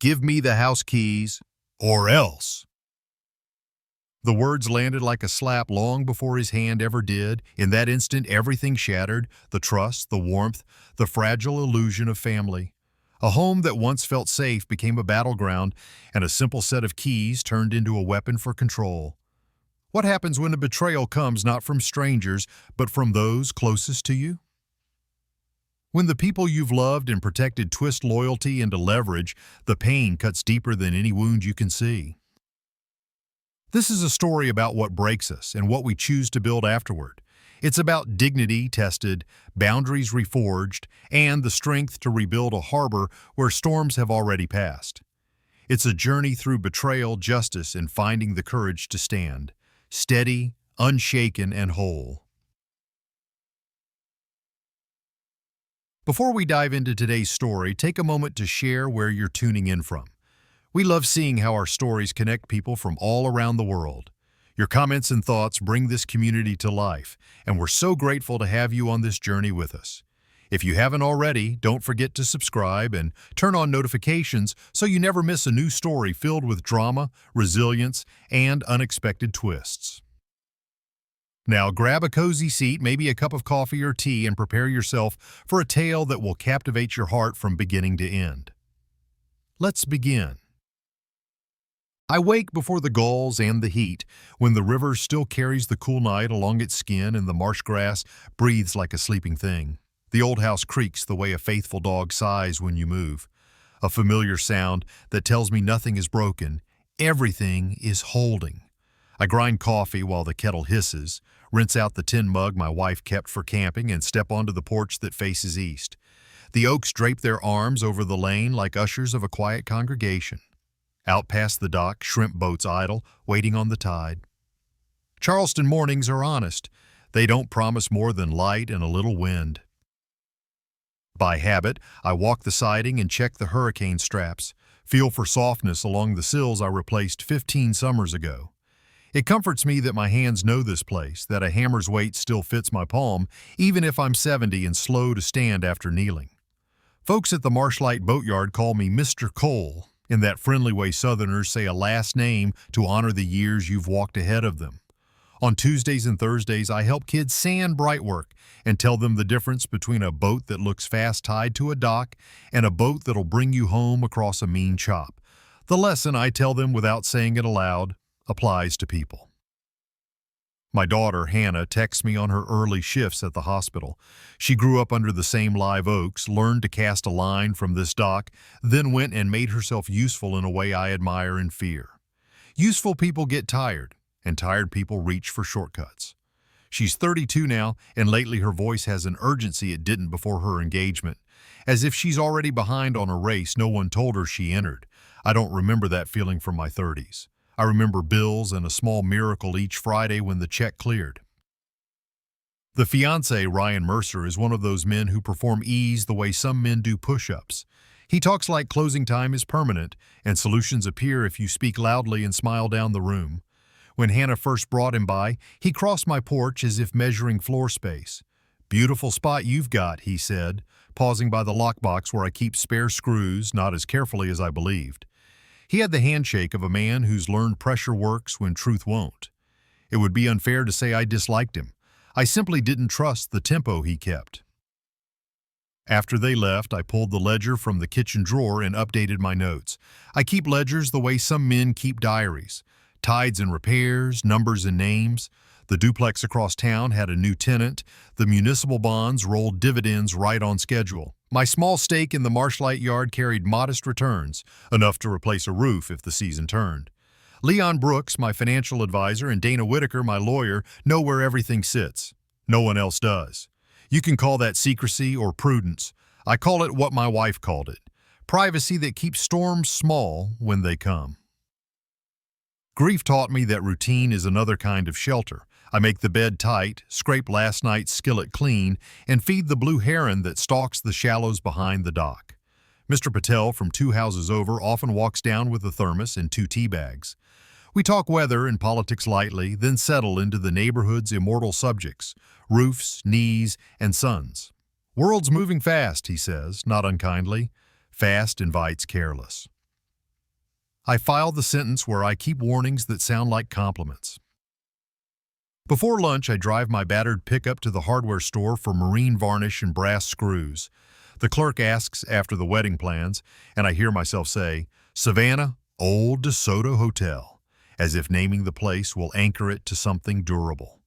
Give me the house keys, or else. The words landed like a slap long before his hand ever did. In that instant, everything shattered, the trust, the warmth, the fragile illusion of family. A home that once felt safe became a battleground, and a simple set of keys turned into a weapon for control. What happens when a betrayal comes not from strangers, but from those closest to you? When the people you've loved and protected twist loyalty into leverage, the pain cuts deeper than any wound you can see. This is a story about what breaks us and what we choose to build afterward. It's about dignity tested, boundaries reforged, and the strength to rebuild a harbor where storms have already passed. It's a journey through betrayal, justice, and finding the courage to stand, steady, unshaken, and whole. Before we dive into today's story, take a moment to share where you're tuning in from. We love seeing how our stories connect people from all around the world. Your comments and thoughts bring this community to life, and we're so grateful to have you on this journey with us. If you haven't already, don't forget to subscribe and turn on notifications so you never miss a new story filled with drama, resilience, and unexpected twists. Now grab a cozy seat, maybe a cup of coffee or tea, and prepare yourself for a tale that will captivate your heart from beginning to end. Let's begin. I wake before the gulls and the heat, when the river still carries the cool night along its skin and the marsh grass breathes like a sleeping thing. The old house creaks the way a faithful dog sighs when you move. A familiar sound that tells me nothing is broken, everything is holding. I grind coffee while the kettle hisses, rinse out the tin mug my wife kept for camping, and step onto the porch that faces east. The oaks drape their arms over the lane like ushers of a quiet congregation. Out past the dock, shrimp boats idle, waiting on the tide. Charleston mornings are honest. They don't promise more than light and a little wind. By habit, I walk the siding and check the hurricane straps, feel for softness along the sills I replaced 15 summers ago. It comforts me that my hands know this place, that a hammer's weight still fits my palm, even if I'm 70 and slow to stand after kneeling. Folks at the Marshlight Boatyard call me Mr. Cole, in that friendly way Southerners say a last name to honor the years you've walked ahead of them. On Tuesdays and Thursdays, I help kids sand brightwork and tell them the difference between a boat that looks fast tied to a dock and a boat that'll bring you home across a mean chop. The lesson, I tell them without saying it aloud, applies to people. My daughter, Hannah, texts me on her early shifts at the hospital. She grew up under the same live oaks, learned to cast a line from this dock, then went and made herself useful in a way I admire and fear. Useful people get tired, and tired people reach for shortcuts. She's 32 now, and lately her voice has an urgency it didn't before her engagement, as if she's already behind on a race no one told her she entered. I don't remember that feeling from my 30s. I remember bills and a small miracle each Friday when the check cleared. The fiancé, Ryan Mercer, is one of those men who perform ease the way some men do push-ups. He talks like closing time is permanent, and solutions appear if you speak loudly and smile down the room. When Hannah first brought him by, he crossed my porch as if measuring floor space. "Beautiful spot you've got," he said, pausing by the lockbox where I keep spare screws, not as carefully as I believed. He had the handshake of a man who's learned pressure works when truth won't. It would be unfair to say I disliked him. I simply didn't trust the tempo he kept. After they left, I pulled the ledger from the kitchen drawer and updated my notes. I keep ledgers the way some men keep diaries. Tides and repairs, numbers and names. The duplex across town had a new tenant. The municipal bonds rolled dividends right on schedule. My small stake in the Marshlight yard carried modest returns, enough to replace a roof if the season turned. Leon Brooks, my financial advisor, and Dana Whitaker, my lawyer, know where everything sits. No one else does. You can call that secrecy or prudence. I call it what my wife called it: privacy that keeps storms small when they come. Grief taught me that routine is another kind of shelter. I make the bed tight, scrape last night's skillet clean, and feed the blue heron that stalks the shallows behind the dock. Mr. Patel from 2 houses over often walks down with a thermos and 2 tea bags. We talk weather and politics lightly, then settle into the neighborhood's immortal subjects: roofs, knees, and suns. "World's moving fast," he says, not unkindly. Fast invites careless. I file the sentence where I keep warnings that sound like compliments. Before lunch, I drive my battered pickup to the hardware store for marine varnish and brass screws. The clerk asks after the wedding plans, and I hear myself say, Savannah, Old DeSoto Hotel, as if naming the place will anchor it to something durable.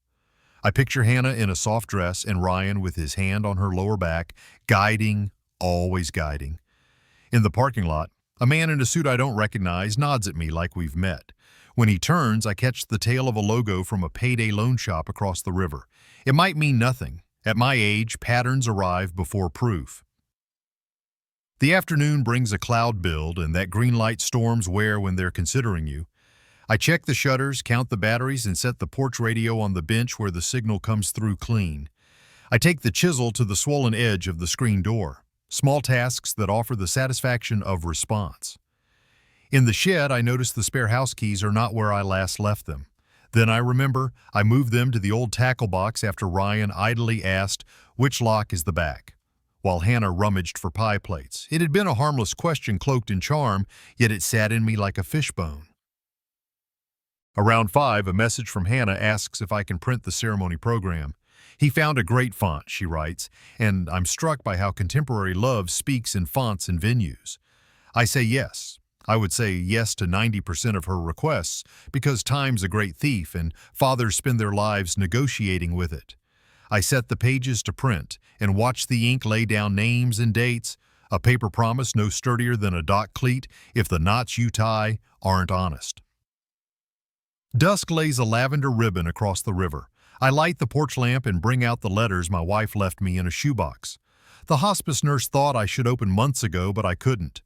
I picture Hannah in a soft dress and Ryan with his hand on her lower back, guiding, always guiding. In the parking lot, a man in a suit I don't recognize nods at me like we've met. When he turns, I catch the tail of a logo from a payday loan shop across the river. It might mean nothing. At my age, patterns arrive before proof. The afternoon brings a cloud build, and that green light storms wear when they're considering you. I check the shutters, count the batteries, and set the porch radio on the bench where the signal comes through clean. I take the chisel to the swollen edge of the screen door. Small tasks that offer the satisfaction of response. In the shed, I notice the spare house keys are not where I last left them. Then I remember I moved them to the old tackle box after Ryan idly asked, which lock is the back? While Hannah rummaged for pie plates. It had been a harmless question cloaked in charm, yet it sat in me like a fishbone. Around 5, a message from Hannah asks if I can print the ceremony program. He found a great font, she writes, and I'm struck by how contemporary love speaks in fonts and venues. I say yes. I would say yes to 90% of her requests because time's a great thief and fathers spend their lives negotiating with it. I set the pages to print and watch the ink lay down names and dates, a paper promise no sturdier than a dock cleat if the knots you tie aren't honest. Dusk lays a lavender ribbon across the river. I light the porch lamp and bring out the letters my wife left me in a shoebox. The hospice nurse thought I should open months ago, but I couldn't.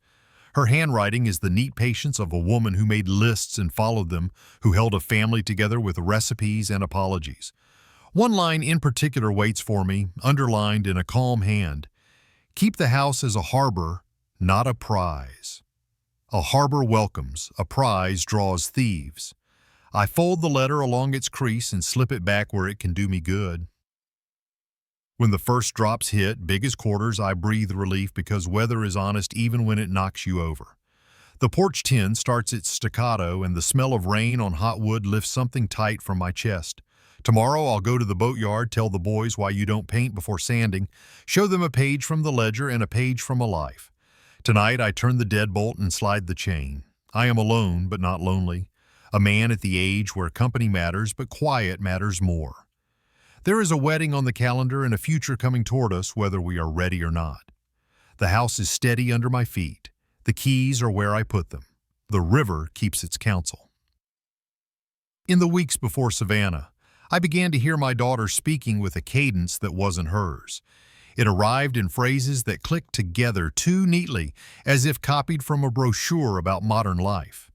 Her handwriting is the neat patience of a woman who made lists and followed them, who held a family together with recipes and apologies. One line in particular waits for me, underlined in a calm hand. Keep the house as a harbor, not a prize. A harbor welcomes, a prize draws thieves. I fold the letter along its crease and slip it back where it can do me good. When the first drops hit, big as quarters, I breathe relief because weather is honest even when it knocks you over. The porch tin starts its staccato and the smell of rain on hot wood lifts something tight from my chest. Tomorrow I'll go to the boatyard, tell the boys why you don't paint before sanding, show them a page from the ledger and a page from a life. Tonight I turn the deadbolt and slide the chain. I am alone but not lonely. A man at the age where company matters but quiet matters more. There is a wedding on the calendar and a future coming toward us whether we are ready or not. The house is steady under my feet. The keys are where I put them. The river keeps its counsel. In the weeks before Savannah, I began to hear my daughter speaking with a cadence that wasn't hers. It arrived in phrases that clicked together too neatly, as if copied from a brochure about modern life.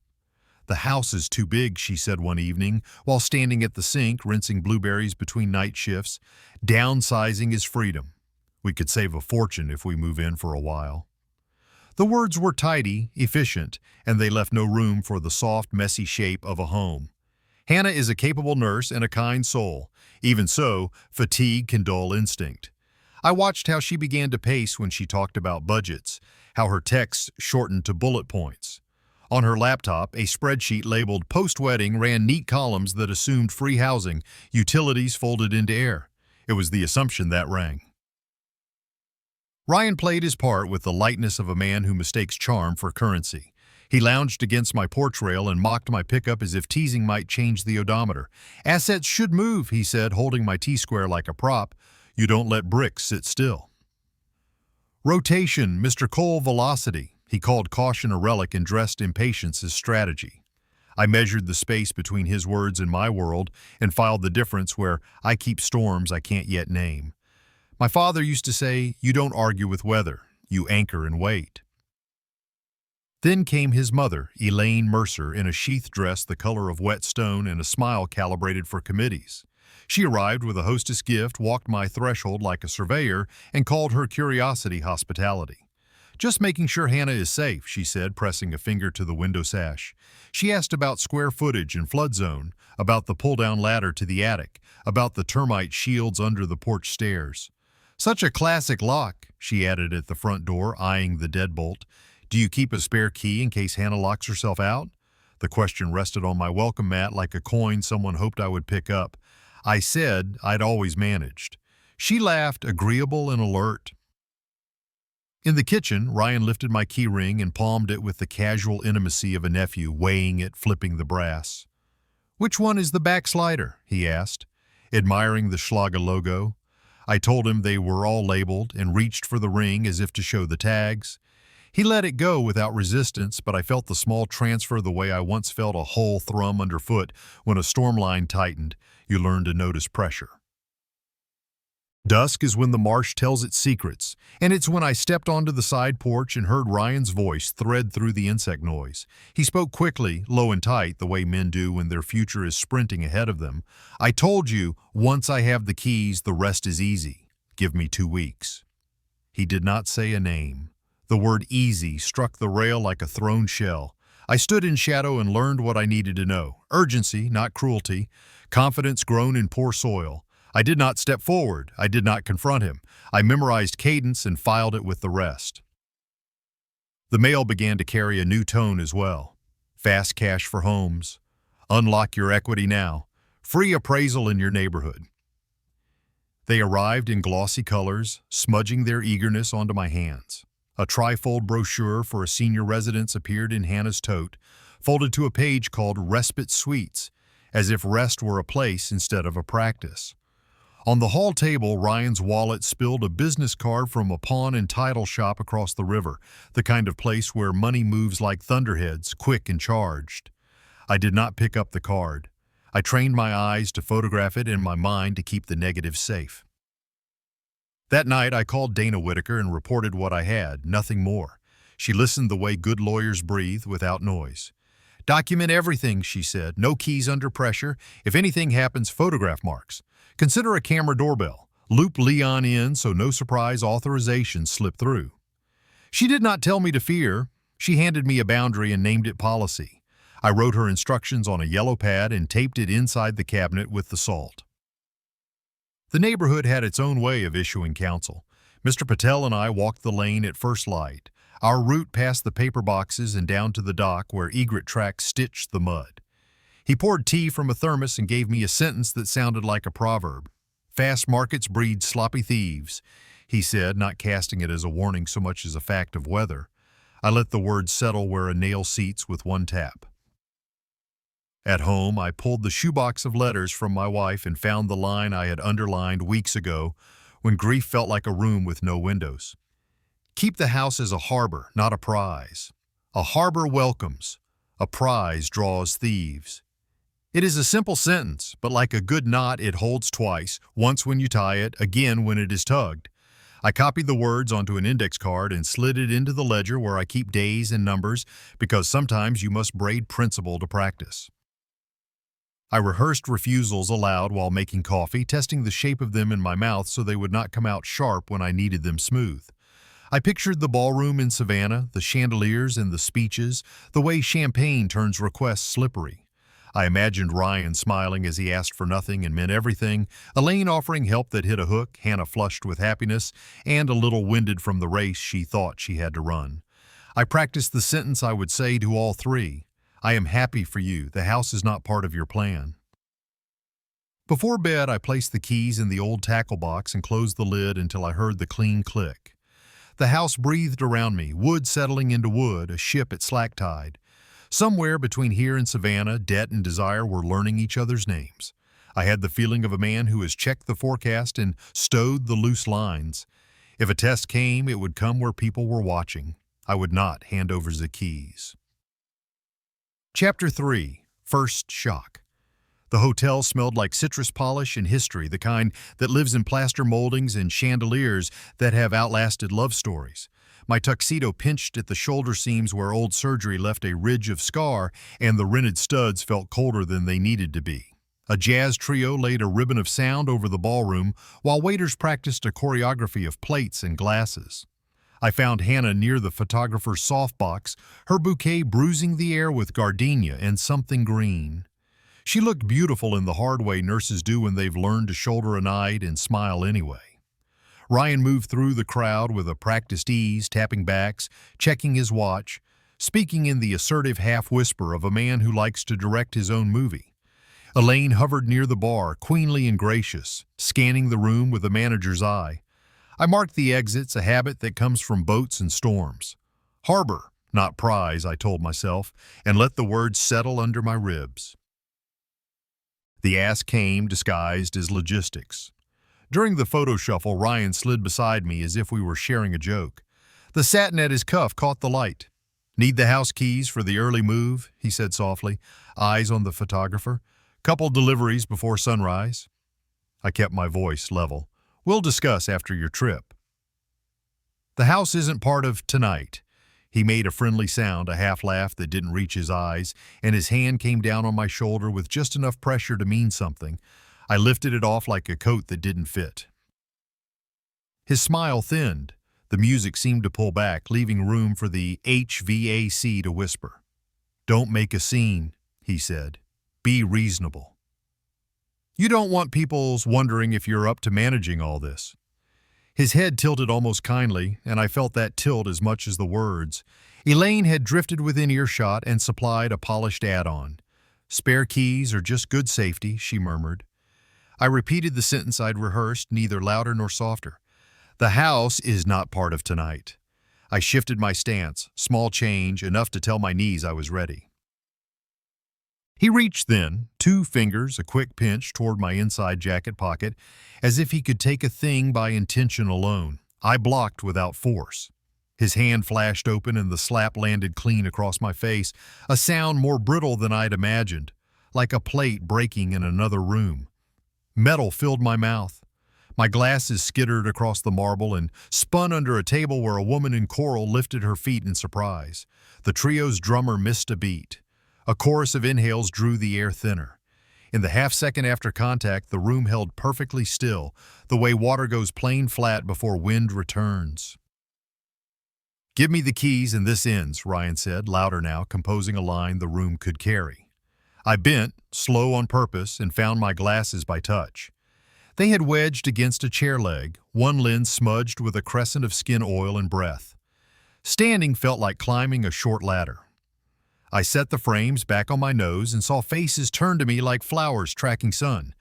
The house is too big, she said one evening, while standing at the sink, rinsing blueberries between night shifts. Downsizing is freedom. We could save a fortune if we move in for a while. The words were tidy, efficient, and they left no room for the soft, messy shape of a home. Hannah is a capable nurse and a kind soul. Even so, fatigue can dull instinct. I watched how she began to pace when she talked about budgets, how her texts shortened to bullet points. On her laptop, a spreadsheet labeled post-wedding ran neat columns that assumed free housing, utilities folded into air. It was the assumption that rang. Ryan played his part with the lightness of a man who mistakes charm for currency. He lounged against my porch rail and mocked my pickup as if teasing might change the odometer. Assets should move, he said, holding my T-square like a prop. You don't let bricks sit still. Rotation, Mr. Cole velocity. He called caution a relic and dressed impatience as strategy. I measured the space between his words and my world and filed the difference where I keep storms I can't yet name. My father used to say, you don't argue with weather, you anchor and wait. Then came his mother, Elaine Mercer, in a sheath dress the color of wet stone and a smile calibrated for committees. She arrived with a hostess gift, walked my threshold like a surveyor, and called her curiosity hospitality. Just making sure Hannah is safe, she said, pressing a finger to the window sash. She asked about square footage and flood zone, about the pull-down ladder to the attic, about the termite shields under the porch stairs. Such a classic lock, she added at the front door, eyeing the deadbolt. Do you keep a spare key in case Hannah locks herself out? The question rested on my welcome mat like a coin someone hoped I would pick up. I said I'd always managed. She laughed, agreeable and alert. In the kitchen, Ryan lifted my key ring and palmed it with the casual intimacy of a nephew, weighing it, flipping the brass. "Which one is the backslider?" he asked, admiring the Schlager logo. I told him they were all labeled and reached for the ring as if to show the tags. He let it go without resistance, but I felt the small transfer the way I once felt a hull thrum underfoot when a storm line tightened. You learn to notice pressure. Dusk is when the marsh tells its secrets, and it's when I stepped onto the side porch and heard Ryan's voice thread through the insect noise. He spoke quickly, low and tight, the way men do when their future is sprinting ahead of them. "I told you, once I have the keys, the rest is easy. Give me 2 weeks." He did not say a name. The word easy struck the rail like a thrown shell. I stood in shadow and learned what I needed to know. Urgency, not cruelty. Confidence grown in poor soil. I did not step forward. I did not confront him. I memorized cadence and filed it with the rest. The mail began to carry a new tone as well. Fast cash for homes. Unlock your equity now. Free appraisal in your neighborhood. They arrived in glossy colors, smudging their eagerness onto my hands. A trifold brochure for a senior residence appeared in Hannah's tote, folded to a page called Respite Suites, as if rest were a place instead of a practice. On the hall table, Ryan's wallet spilled a business card from a pawn and title shop across the river, the kind of place where money moves like thunderheads, quick and charged. I did not pick up the card. I trained my eyes to photograph it and my mind to keep the negatives safe. That night, I called Dana Whitaker and reported what I had, nothing more. She listened the way good lawyers breathe, without noise. "Document everything," she said. "No keys under pressure. If anything happens, photograph marks. Consider a camera doorbell. Loop Leon in so no surprise authorizations slip through." She did not tell me to fear. She handed me a boundary and named it policy. I wrote her instructions on a yellow pad and taped it inside the cabinet with the salt. The neighborhood had its own way of issuing counsel. Mr. Patel and I walked the lane at first light. Our route passed the paper boxes and down to the dock where egret tracks stitched the mud. He poured tea from a thermos and gave me a sentence that sounded like a proverb. "Fast markets breed sloppy thieves," he said, not casting it as a warning so much as a fact of weather. I let the words settle where a nail seats with one tap. At home, I pulled the shoebox of letters from my wife and found the line I had underlined weeks ago when grief felt like a room with no windows. "Keep the house as a harbor, not a prize. A harbor welcomes. A prize draws thieves." It is a simple sentence, but like a good knot, it holds twice, once when you tie it, again when it is tugged. I copied the words onto an index card and slid it into the ledger where I keep days and numbers, because sometimes you must braid principle to practice. I rehearsed refusals aloud while making coffee, testing the shape of them in my mouth so they would not come out sharp when I needed them smooth. I pictured the ballroom in Savannah, the chandeliers and the speeches, the way champagne turns requests slippery. I imagined Ryan smiling as he asked for nothing and meant everything, Elaine offering help that hit a hook, Hannah flushed with happiness, and a little winded from the race she thought she had to run. I practiced the sentence I would say to all three. "I am happy for you. The house is not part of your plan." Before bed, I placed the keys in the old tackle box and closed the lid until I heard the clean click. The house breathed around me, wood settling into wood, a ship at slack tide. Somewhere between here and Savannah, debt and desire were learning each other's names. I had the feeling of a man who has checked the forecast and stowed the loose lines. If a test came, it would come where people were watching. I would not hand over the keys. Chapter 3. First Shock. The hotel smelled like citrus polish and history, the kind that lives in plaster moldings and chandeliers that have outlasted love stories. My tuxedo pinched at the shoulder seams where old surgery left a ridge of scar, and the rented studs felt colder than they needed to be. A jazz trio laid a ribbon of sound over the ballroom, while waiters practiced a choreography of plates and glasses. I found Hannah near the photographer's softbox, her bouquet bruising the air with gardenia and something green. She looked beautiful in the hard way nurses do when they've learned to shoulder a night and smile anyway. Ryan moved through the crowd with a practiced ease, tapping backs, checking his watch, speaking in the assertive half-whisper of a man who likes to direct his own movie. Elaine hovered near the bar, queenly and gracious, scanning the room with a manager's eye. I marked the exits, a habit that comes from boats and storms. Harbor, not prize, I told myself, and let the words settle under my ribs. The ask came disguised as logistics. During the photo shuffle, Ryan slid beside me as if we were sharing a joke. The satin at his cuff caught the light. "Need the house keys for the early move," he said softly, eyes on the photographer. "Couple deliveries before sunrise." I kept my voice level. "We'll discuss after your trip." "The house isn't part of tonight." He made a friendly sound, a half-laugh that didn't reach his eyes, and his hand came down on my shoulder with just enough pressure to mean something. I lifted it off like a coat that didn't fit. His smile thinned. The music seemed to pull back, leaving room for the HVAC to whisper. "Don't make a scene," he said. "Be reasonable. You don't want people wondering if you're up to managing all this." His head tilted almost kindly, and I felt that tilt as much as the words. Elaine had drifted within earshot and supplied a polished add-on. "Spare keys are just good safety," she murmured. I repeated the sentence I'd rehearsed, neither louder nor softer. "The house is not part of tonight." I shifted my stance, small change, enough to tell my knees I was ready. He reached then, 2 fingers, a quick pinch toward my inside jacket pocket, as if he could take a thing by intention alone. I blocked without force. His hand flashed open and the slap landed clean across my face, a sound more brittle than I'd imagined, like a plate breaking in another room. Metal filled my mouth. My glasses skittered across the marble and spun under a table where a woman in coral lifted her feet in surprise. The trio's drummer missed a beat. A chorus of inhales drew the air thinner. In the half-second after contact, the room held perfectly still, the way water goes plain flat before wind returns. "Give me the keys and this ends," Ryan said, louder now, composing a line the room could carry. I bent, slow on purpose, and found my glasses by touch. They had wedged against a chair leg, one lens smudged with a crescent of skin oil and breath. Standing felt like climbing a short ladder. I set the frames back on my nose and saw faces turn to me like flowers tracking sun.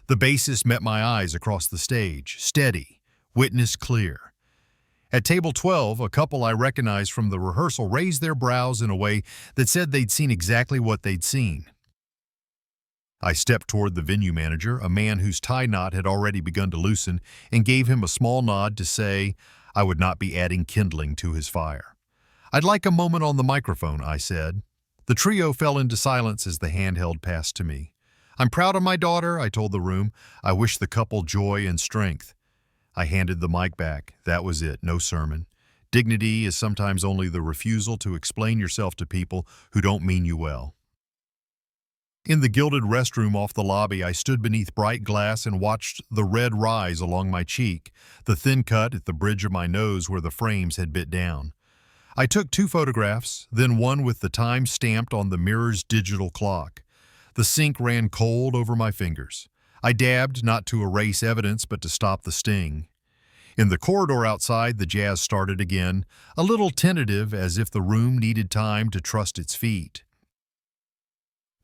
The bassist met my eyes across the stage, steady, witness clear. At table 12, a couple I recognized from the rehearsal raised their brows in a way that said they'd seen exactly what they'd seen. I stepped toward the venue manager, a man whose tie knot had already begun to loosen, and gave him a small nod to say I would not be adding kindling to his fire. "I'd like a moment on the microphone," I said. The trio fell into silence as the handheld passed to me. "I'm proud of my daughter," I told the room. "I wish the couple joy and strength." I handed the mic back. That was it, no sermon. Dignity is sometimes only the refusal to explain yourself to people who don't mean you well. In the gilded restroom off the lobby, I stood beneath bright glass and watched the red rise along my cheek, the thin cut at the bridge of my nose where the frames had bit down. I took 2 photographs, then one with the time stamped on the mirror's digital clock. The sink ran cold over my fingers. I dabbed, not to erase evidence, but to stop the sting. In the corridor outside, the jazz started again, a little tentative, as if the room needed time to trust its feet.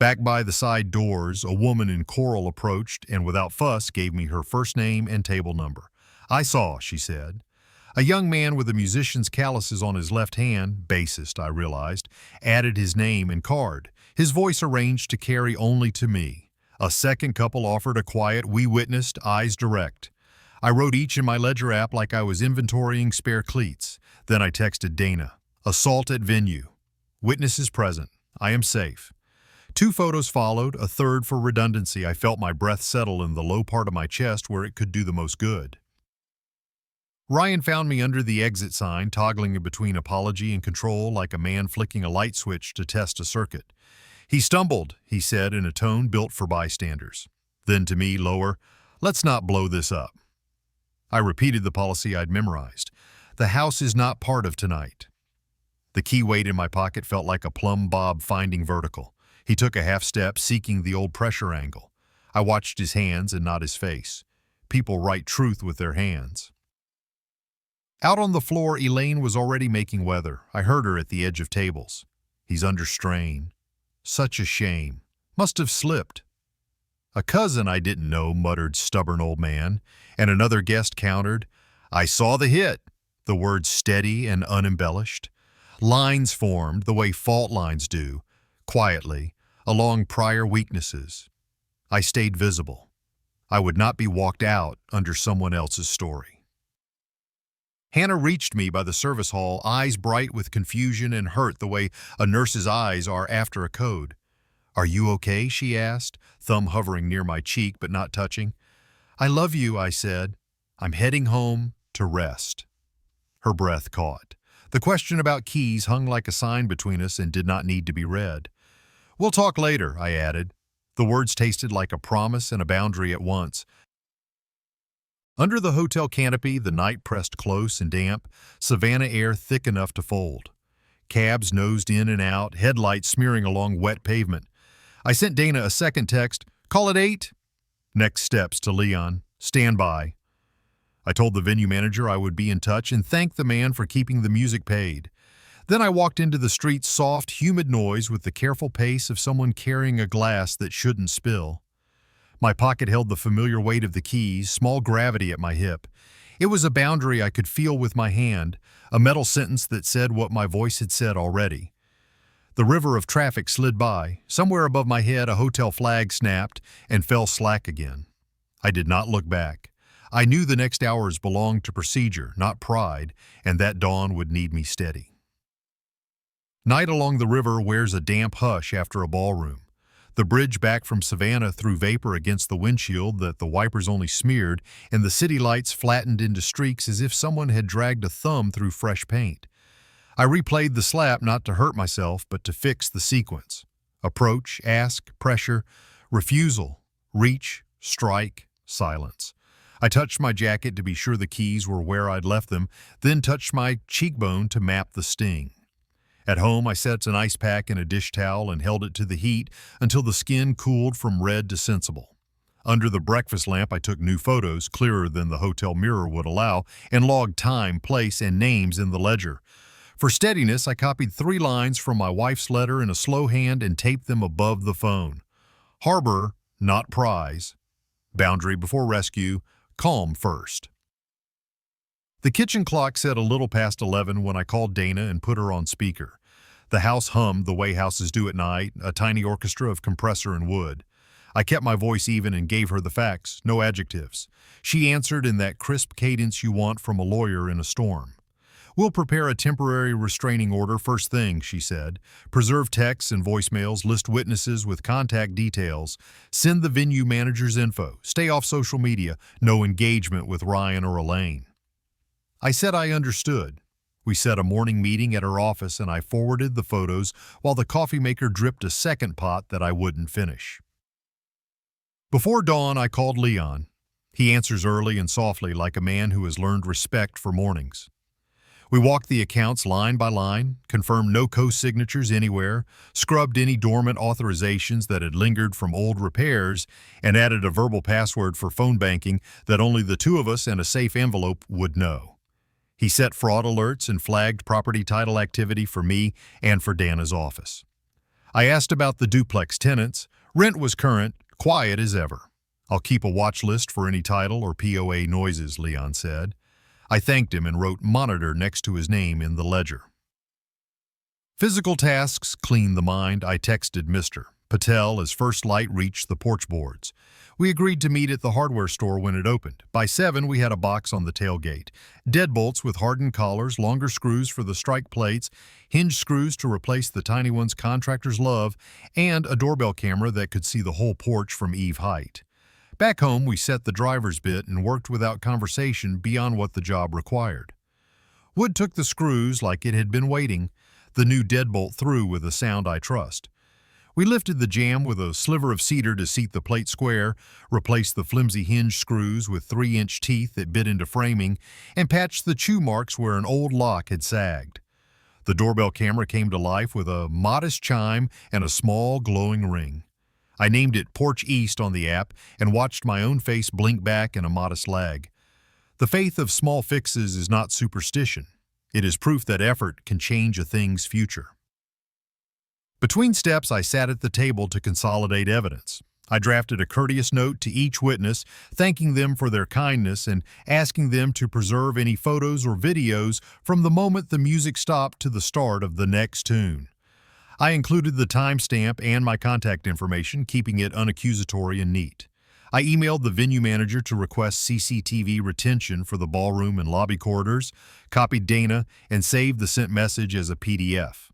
Back by the side doors, a woman in coral approached and without fuss gave me her first name and table number. "I saw," she said. A young man with a musician's calluses on his left hand, bassist, I realized, added his name and card, his voice arranged to carry only to me. A second couple offered a quiet "we witnessed, eyes direct." I wrote each in my ledger app like I was inventorying spare cleats. Then I texted Dana. "Assault at venue. Witnesses present. I am safe." 2 photos followed, a third for redundancy. I felt my breath settle in the low part of my chest where it could do the most good. Ryan found me under the exit sign, toggling between apology and control like a man flicking a light switch to test a circuit. "He stumbled," he said in a tone built for bystanders. Then to me, lower, "Let's not blow this up." I repeated the policy I'd memorized. "The house is not part of tonight." The key weight in my pocket felt like a plumb bob finding vertical. He took a half step, seeking the old pressure angle. I watched his hands and not his face. People write truth with their hands. Out on the floor, Elaine was already making weather. I heard her at the edge of tables. He's under strain. Such a shame. Must have slipped. A cousin I didn't know, muttered stubborn old man, and another guest countered, I saw the hit. The words steady and unembellished. Lines formed the way fault lines do, quietly, along prior weaknesses. I stayed visible. I would not be walked out under someone else's story. Hannah reached me by the service hall, eyes bright with confusion and hurt the way a nurse's eyes are after a code. Are you okay? She asked, thumb hovering near my cheek but not touching. I love you, I said. I'm heading home to rest. Her breath caught. The question about keys hung like a sign between us and did not need to be read. We'll talk later, I added. The words tasted like a promise and a boundary at once. Under the hotel canopy, the night pressed close and damp, Savannah air thick enough to fold. Cabs nosed in and out, headlights smearing along wet pavement. I sent Dana a second text, call it 8. Next steps to Leon, stand by. I told the venue manager I would be in touch and thanked the man for keeping the music paid. Then I walked into the street's soft, humid noise with the careful pace of someone carrying a glass that shouldn't spill. My pocket held the familiar weight of the keys, small gravity at my hip. It was a boundary I could feel with my hand, a metal sentence that said what my voice had said already. The river of traffic slid by. Somewhere above my head, a hotel flag snapped and fell slack again. I did not look back. I knew the next hours belonged to procedure, not pride, and that dawn would need me steady. Night along the river wears a damp hush after a ballroom. The bridge back from Savannah threw vapor against the windshield that the wipers only smeared, and the city lights flattened into streaks as if someone had dragged a thumb through fresh paint. I replayed the slap not to hurt myself, but to fix the sequence. Approach, ask, pressure, refusal, reach, strike, silence. I touched my jacket to be sure the keys were where I'd left them, then touched my cheekbone to map the sting. At home, I set an ice pack in a dish towel and held it to the heat until the skin cooled from red to sensible. Under the breakfast lamp, I took new photos, clearer than the hotel mirror would allow, and logged time, place, and names in the ledger. For steadiness, I copied 3 lines from my wife's letter in a slow hand and taped them above the phone. Harbor, not prize. Boundary before rescue. Calm first. The kitchen clock said a little past 11 when I called Dana and put her on speaker. The house hummed the way houses do at night, a tiny orchestra of compressor and wood. I kept my voice even and gave her the facts, no adjectives. She answered in that crisp cadence you want from a lawyer in a storm. We'll prepare a temporary restraining order first thing, she said. Preserve texts and voicemails, list witnesses with contact details, send the venue manager's info, stay off social media, no engagement with Ryan or Elaine. I said I understood. We set a morning meeting at her office and I forwarded the photos while the coffee maker dripped a second pot that I wouldn't finish. Before dawn, I called Leon. He answers early and softly like a man who has learned respect for mornings. We walked the accounts line by line, confirmed no co-signatures anywhere, scrubbed any dormant authorizations that had lingered from old repairs, and added a verbal password for phone banking that only the two of us and a safe envelope would know. He set fraud alerts and flagged property title activity for me and for Dana's office. I asked about the duplex tenants. Rent was current, quiet as ever. I'll keep a watch list for any title or POA noises, Leon said. I thanked him and wrote monitor next to his name in the ledger. Physical tasks cleaned the mind. I texted Mr. Patel as first light reached the porch boards. We agreed to meet at the hardware store when it opened. By 7, we had a box on the tailgate. Deadbolts with hardened collars, longer screws for the strike plates, hinge screws to replace the tiny ones contractors love, and a doorbell camera that could see the whole porch from eave height. Back home, we set the driver's bit and worked without conversation beyond what the job required. Wood took the screws like it had been waiting, the new deadbolt through with a sound I trust. We lifted the jamb with a sliver of cedar to seat the plate square, replaced the flimsy hinge screws with 3-inch teeth that bit into framing, and patched the chew marks where an old lock had sagged. The doorbell camera came to life with a modest chime and a small glowing ring. I named it Porch East on the app and watched my own face blink back in a modest lag. The faith of small fixes is not superstition. It is proof that effort can change a thing's future. Between steps, I sat at the table to consolidate evidence. I drafted a courteous note to each witness, thanking them for their kindness and asking them to preserve any photos or videos from the moment the music stopped to the start of the next tune. I included the timestamp and my contact information, keeping it unaccusatory and neat. I emailed the venue manager to request CCTV retention for the ballroom and lobby corridors, copied Dana, and saved the sent message as a PDF.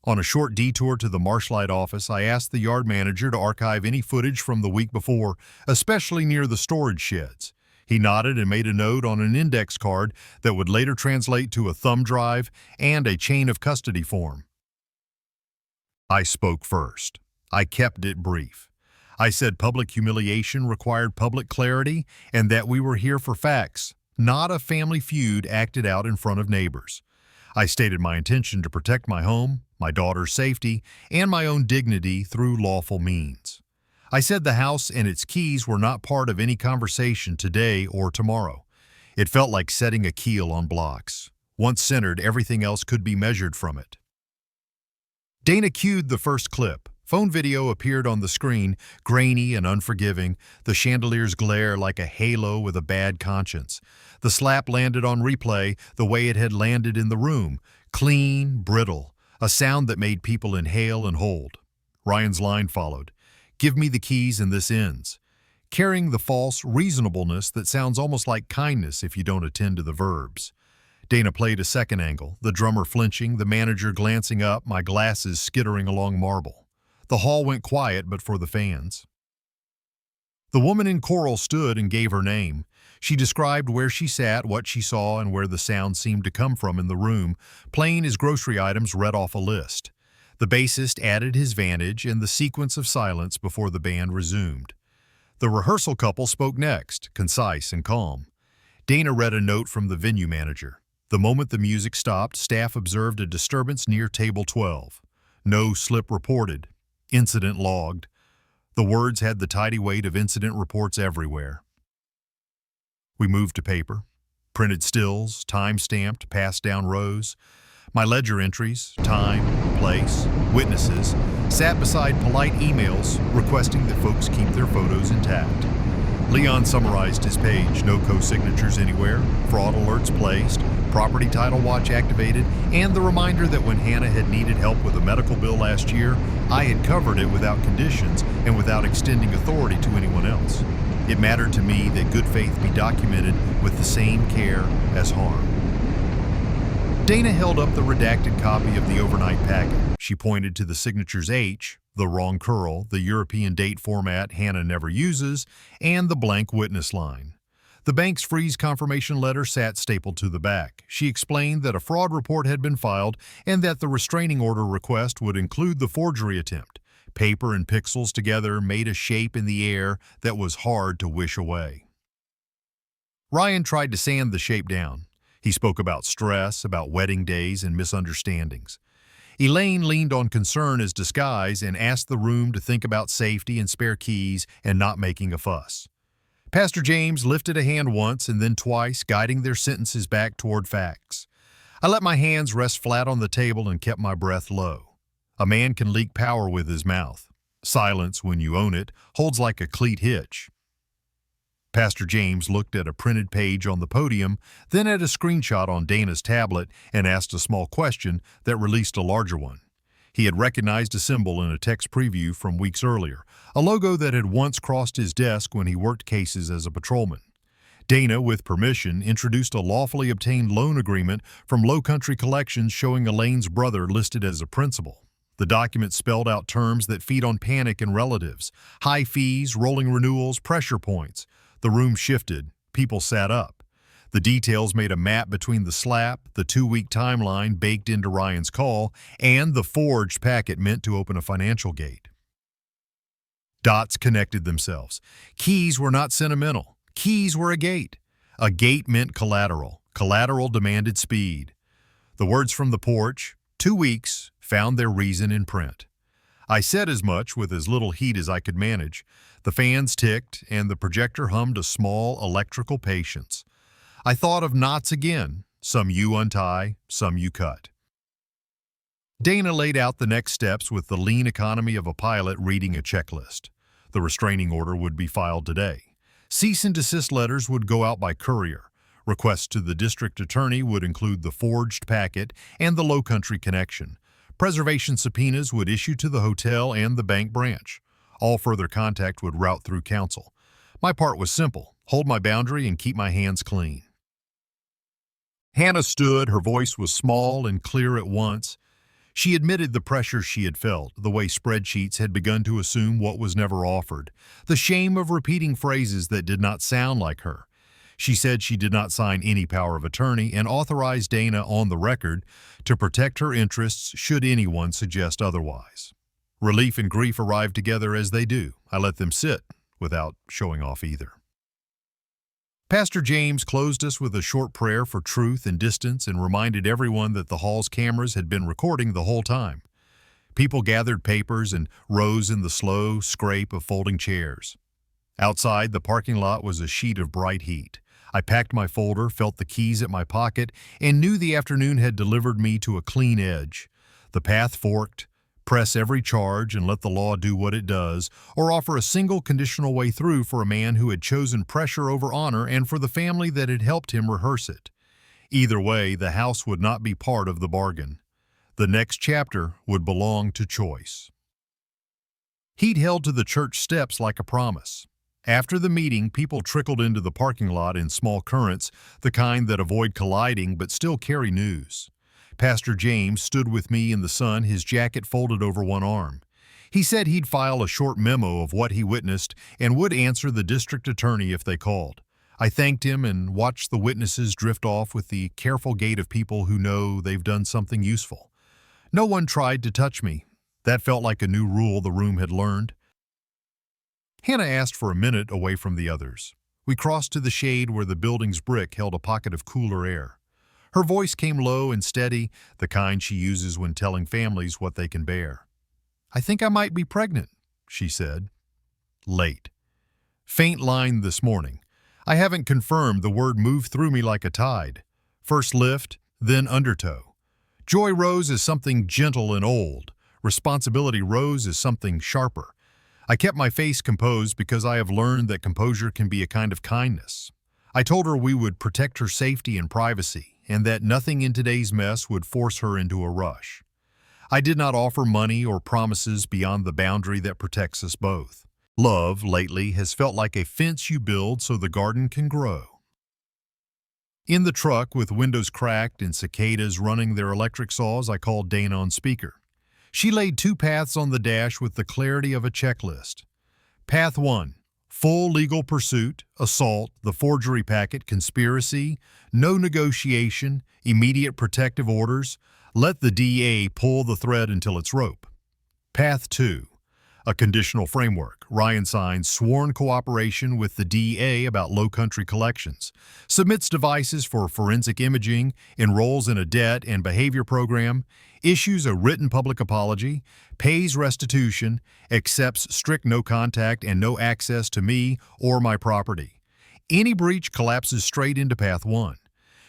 On a short detour to the Marshlight office, I asked the yard manager to archive any footage from the week before, especially near the storage sheds. He nodded and made a note on an index card that would later translate to a thumb drive and a chain of custody form. I spoke first. I kept it brief. I said public humiliation required public clarity and that we were here for facts, not a family feud acted out in front of neighbors. I stated my intention to protect my home, my daughter's safety, and my own dignity through lawful means. I said the house and its keys were not part of any conversation today or tomorrow. It felt like setting a keel on blocks. Once centered, everything else could be measured from it. Dana cued the first clip. Phone video appeared on the screen, grainy and unforgiving, the chandelier's glare like a halo with a bad conscience. The slap landed on replay the way it had landed in the room, clean, brittle, a sound that made people inhale and hold. Ryan's line followed, "Give me the keys and this ends," carrying the false reasonableness that sounds almost like kindness if you don't attend to the verbs. Dana played a second angle, the drummer flinching, the manager glancing up, my glasses skittering along marble. The hall went quiet but for the fans. The woman in choral stood and gave her name. She described where she sat, what she saw, and where the sound seemed to come from in the room, plain as grocery items read off a list. The bassist added his vantage and the sequence of silence before the band resumed. The rehearsal couple spoke next, concise and calm. Dana read a note from the venue manager. The moment the music stopped, staff observed a disturbance near table 12. No slip reported. Incident logged. The words had the tidy weight of incident reports everywhere. We moved to paper. Printed stills, time-stamped, passed down rows. My ledger entries, time, place, witnesses, sat beside polite emails requesting that folks keep their photos intact. Leon summarized his page, no co-signatures anywhere, fraud alerts placed, property title watch activated, and the reminder that when Hannah had needed help with a medical bill last year, I had covered it without conditions and without extending authority to anyone else. It mattered to me that good faith be documented with the same care as harm. Dana held up the redacted copy of the overnight packet. She pointed to the signatures H, the wrong curl, the European date format Hannah never uses, and the blank witness line. The bank's freeze confirmation letter sat stapled to the back. She explained that a fraud report had been filed and that the restraining order request would include the forgery attempt. Paper and pixels together made a shape in the air that was hard to wish away. Ryan tried to sand the shape down. He spoke about stress, about wedding days, and misunderstandings. Elaine leaned on concern as disguise and asked the room to think about safety and spare keys and not making a fuss. Pastor James lifted a hand once and then twice, guiding their sentences back toward facts. I let my hands rest flat on the table and kept my breath low. A man can leak power with his mouth. Silence, when you own it, holds like a cleat hitch. Pastor James looked at a printed page on the podium, then at a screenshot on Dana's tablet, and asked a small question that released a larger one. He had recognized a symbol in a text preview from weeks earlier, a logo that had once crossed his desk when he worked cases as a patrolman. Dana, with permission, introduced a lawfully obtained loan agreement from Low Country Collections showing Elaine's brother listed as a principal. The document spelled out terms that feed on panic in relatives, high fees, rolling renewals, pressure points. The room shifted. People sat up. The details made a map between the slap, the 2-week timeline baked into Ryan's call, and the forged packet meant to open a financial gate. Dots connected themselves. Keys were not sentimental. Keys were a gate. A gate meant collateral. Collateral demanded speed. The words from the porch, 2 weeks, found their reason in print. I said as much with as little heat as I could manage. The fans ticked, and the projector hummed a small electrical patience. I thought of knots again. Some you untie, some you cut. Dana laid out the next steps with the lean economy of a pilot reading a checklist. The restraining order would be filed today. Cease and desist letters would go out by courier. Requests to the district attorney would include the forged packet and the Low Country connection. Preservation subpoenas would issue to the hotel and the bank branch. All further contact would route through counsel. My part was simple: hold my boundary and keep my hands clean. Hannah stood. Her voice was small and clear at once. She admitted the pressure she had felt, the way spreadsheets had begun to assume what was never offered, the shame of repeating phrases that did not sound like her. She said she did not sign any power of attorney and authorized Dana on the record to protect her interests should anyone suggest otherwise. Relief and grief arrived together as they do. I let them sit without showing off either. Pastor James closed us with a short prayer for truth and distance and reminded everyone that the hall's cameras had been recording the whole time. People gathered papers and rose in the slow scrape of folding chairs. Outside, the parking lot was a sheet of bright heat. I packed my folder, felt the keys at my pocket, and knew the afternoon had delivered me to a clean edge. The path forked: press every charge and let the law do what it does, or offer a single conditional way through for a man who had chosen pressure over honor and for the family that had helped him rehearse it. Either way, the house would not be part of the bargain. The next chapter would belong to choice. Heat held to the church steps like a promise. After the meeting, people trickled into the parking lot in small currents, the kind that avoid colliding but still carry news. Pastor James stood with me in the sun, his jacket folded over one arm. He said he'd file a short memo of what he witnessed and would answer the district attorney if they called. I thanked him and watched the witnesses drift off with the careful gait of people who know they've done something useful. No one tried to touch me. That felt like a new rule the room had learned. Hannah asked for a minute away from the others. We crossed to the shade where the building's brick held a pocket of cooler air. Her voice came low and steady, the kind she uses when telling families what they can bear. "I think I might be pregnant," she said. Late. Faint line this morning. I haven't confirmed. The word moved through me like a tide. First lift, then undertow. Joy rose as something gentle and old. Responsibility rose as something sharper. I kept my face composed because I have learned that composure can be a kind of kindness. I told her we would protect her safety and privacy, and that nothing in today's mess would force her into a rush. I did not offer money or promises beyond the boundary that protects us both. Love, lately, has felt like a fence you build so the garden can grow. In the truck, with windows cracked and cicadas running their electric saws, I called Dana on speaker. She laid 2 paths on the dash with the clarity of a checklist. Path 1. Full legal pursuit, assault, the forgery packet, conspiracy, no negotiation, immediate protective orders. Let the DA pull the thread until it's rope. Path 2. A conditional framework. Ryan signs sworn cooperation with the DA about Low Country collections, submits devices for forensic imaging, enrolls in a debt and behavior program, issues a written public apology, pays restitution, accepts strict no contact and no access to me or my property. Any breach collapses straight into Path 1.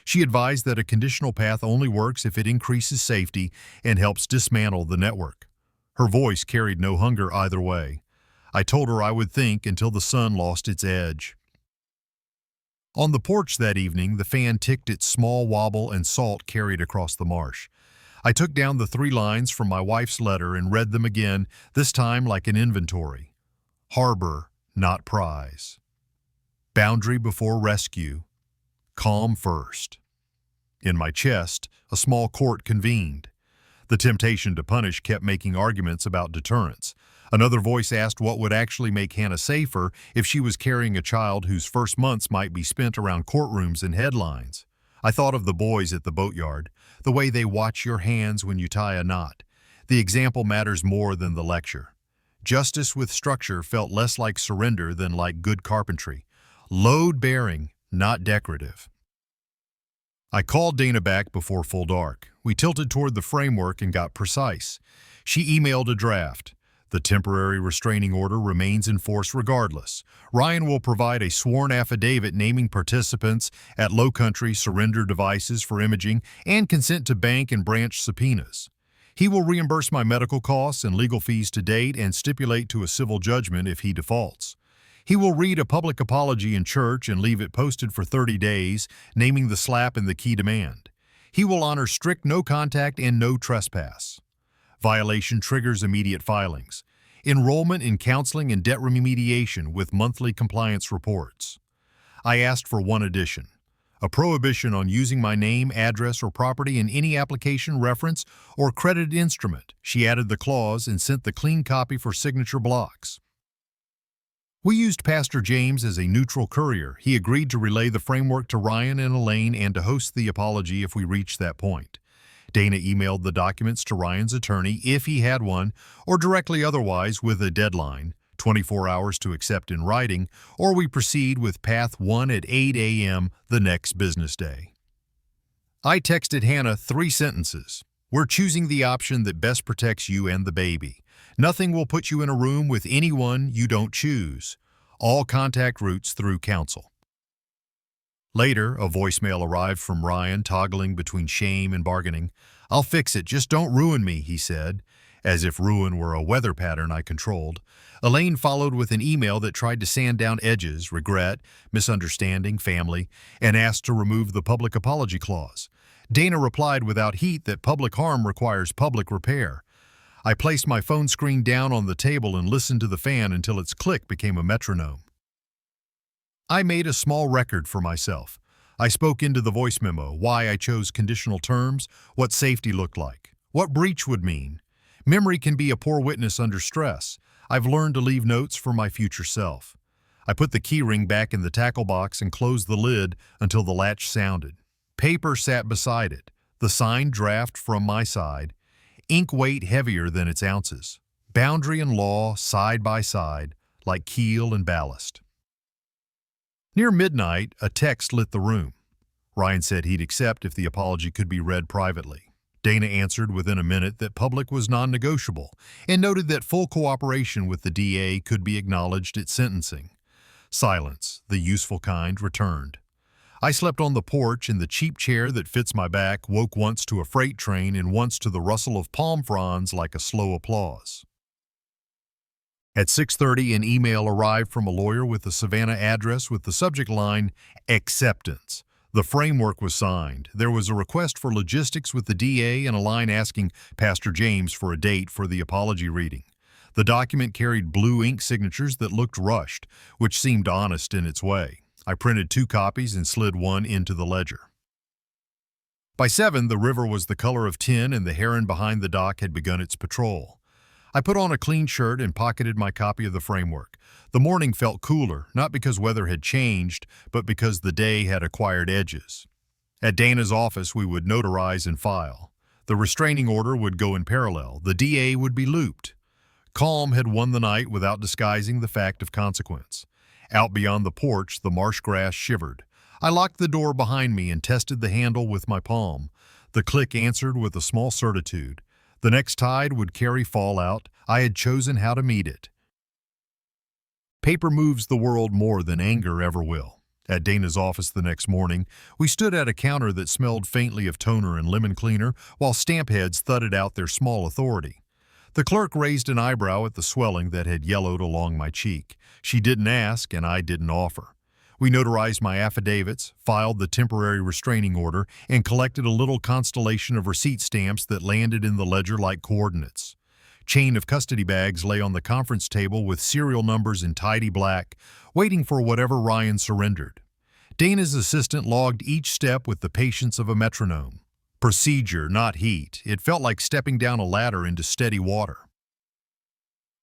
She advised that a conditional path only works if it increases safety and helps dismantle the network. Her voice carried no hunger either way. I told her I would think until the sun lost its edge. On the porch that evening, the fan ticked its small wobble and salt carried across the marsh. I took down the 3 lines from my wife's letter and read them again, this time like an inventory. Harbor, not prize. Boundary before rescue. Calm first. In my chest, a small court convened. The temptation to punish kept making arguments about deterrence. Another voice asked what would actually make Hannah safer if she was carrying a child whose first months might be spent around courtrooms and headlines. I thought of the boys at the boatyard, the way they watch your hands when you tie a knot. The example matters more than the lecture. Justice with structure felt less like surrender than like good carpentry. Load-bearing, not decorative. I called Dana back before full dark. We tilted toward the framework and got precise. She emailed a draft. The temporary restraining order remains in force regardless. Ryan will provide a sworn affidavit naming participants at Low Country, surrender devices for imaging, and consent to bank and branch subpoenas. He will reimburse my medical costs and legal fees to date and stipulate to a civil judgment if he defaults. He will read a public apology in church and leave it posted for 30 days, naming the slap and the key demand. He will honor strict no contact and no trespass. Violation triggers immediate filings. Enrollment in counseling and debt remediation with monthly compliance reports. I asked for one addition: a prohibition on using my name, address, or property in any application, reference, or credited instrument. She added the clause and sent the clean copy for signature blocks. We used Pastor James as a neutral courier. He agreed to relay the framework to Ryan and Elaine and to host the apology if we reached that point. Dana emailed the documents to Ryan's attorney if he had one, or directly otherwise with a deadline, 24 hours to accept in writing, or we proceed with Path 1 at 8 a.m. the next business day. I texted Hannah 3 sentences. We're choosing the option that best protects you and the baby. Nothing will put you in a room with anyone you don't choose. All contact routes through counsel. Later, a voicemail arrived from Ryan, toggling between shame and bargaining. "I'll fix it, just don't ruin me," he said, as if ruin were a weather pattern I controlled. Elaine followed with an email that tried to sand down edges, regret, misunderstanding, family, and asked to remove the public apology clause. Dana replied without heat that public harm requires public repair. I placed my phone screen down on the table and listened to the fan until its click became a metronome. I made a small record for myself. I spoke into the voice memo why I chose conditional terms, what safety looked like, what breach would mean. Memory can be a poor witness under stress. I've learned to leave notes for my future self. I put the keyring back in the tackle box and closed the lid until the latch sounded. Paper sat beside it, the signed draft from my side, ink weight heavier than its ounces, boundary and law side by side, like keel and ballast. Near midnight, a text lit the room. Ryan said he'd accept if the apology could be read privately. Dana answered within a minute that public was non-negotiable and noted that full cooperation with the DA could be acknowledged at sentencing. Silence, the useful kind, returned. I slept on the porch in the cheap chair that fits my back, woke once to a freight train and once to the rustle of palm fronds like a slow applause. At 6:30, an email arrived from a lawyer with a Savannah address with the subject line, "Acceptance." The framework was signed. There was a request for logistics with the DA and a line asking Pastor James for a date for the apology reading. The document carried blue ink signatures that looked rushed, which seemed honest in its way. I printed 2 copies and slid one into the ledger. By 7, the river was the color of tin and the heron behind the dock had begun its patrol. I put on a clean shirt and pocketed my copy of the framework. The morning felt cooler, not because weather had changed, but because the day had acquired edges. At Dana's office, we would notarize and file. The restraining order would go in parallel. The DA would be looped. Calm had won the night without disguising the fact of consequence. Out beyond the porch, the marsh grass shivered. I locked the door behind me and tested the handle with my palm. The click answered with a small certitude. The next tide would carry fallout. I had chosen how to meet it. Paper moves the world more than anger ever will. At Dana's office the next morning, we stood at a counter that smelled faintly of toner and lemon cleaner, while stamp heads thudded out their small authority. The clerk raised an eyebrow at the swelling that had yellowed along my cheek. She didn't ask, and I didn't offer. We notarized my affidavits, filed the temporary restraining order, and collected a little constellation of receipt stamps that landed in the ledger like coordinates. Chain of custody bags lay on the conference table with serial numbers in tidy black, waiting for whatever Ryan surrendered. Dana's assistant logged each step with the patience of a metronome. Procedure, not heat. It felt like stepping down a ladder into steady water.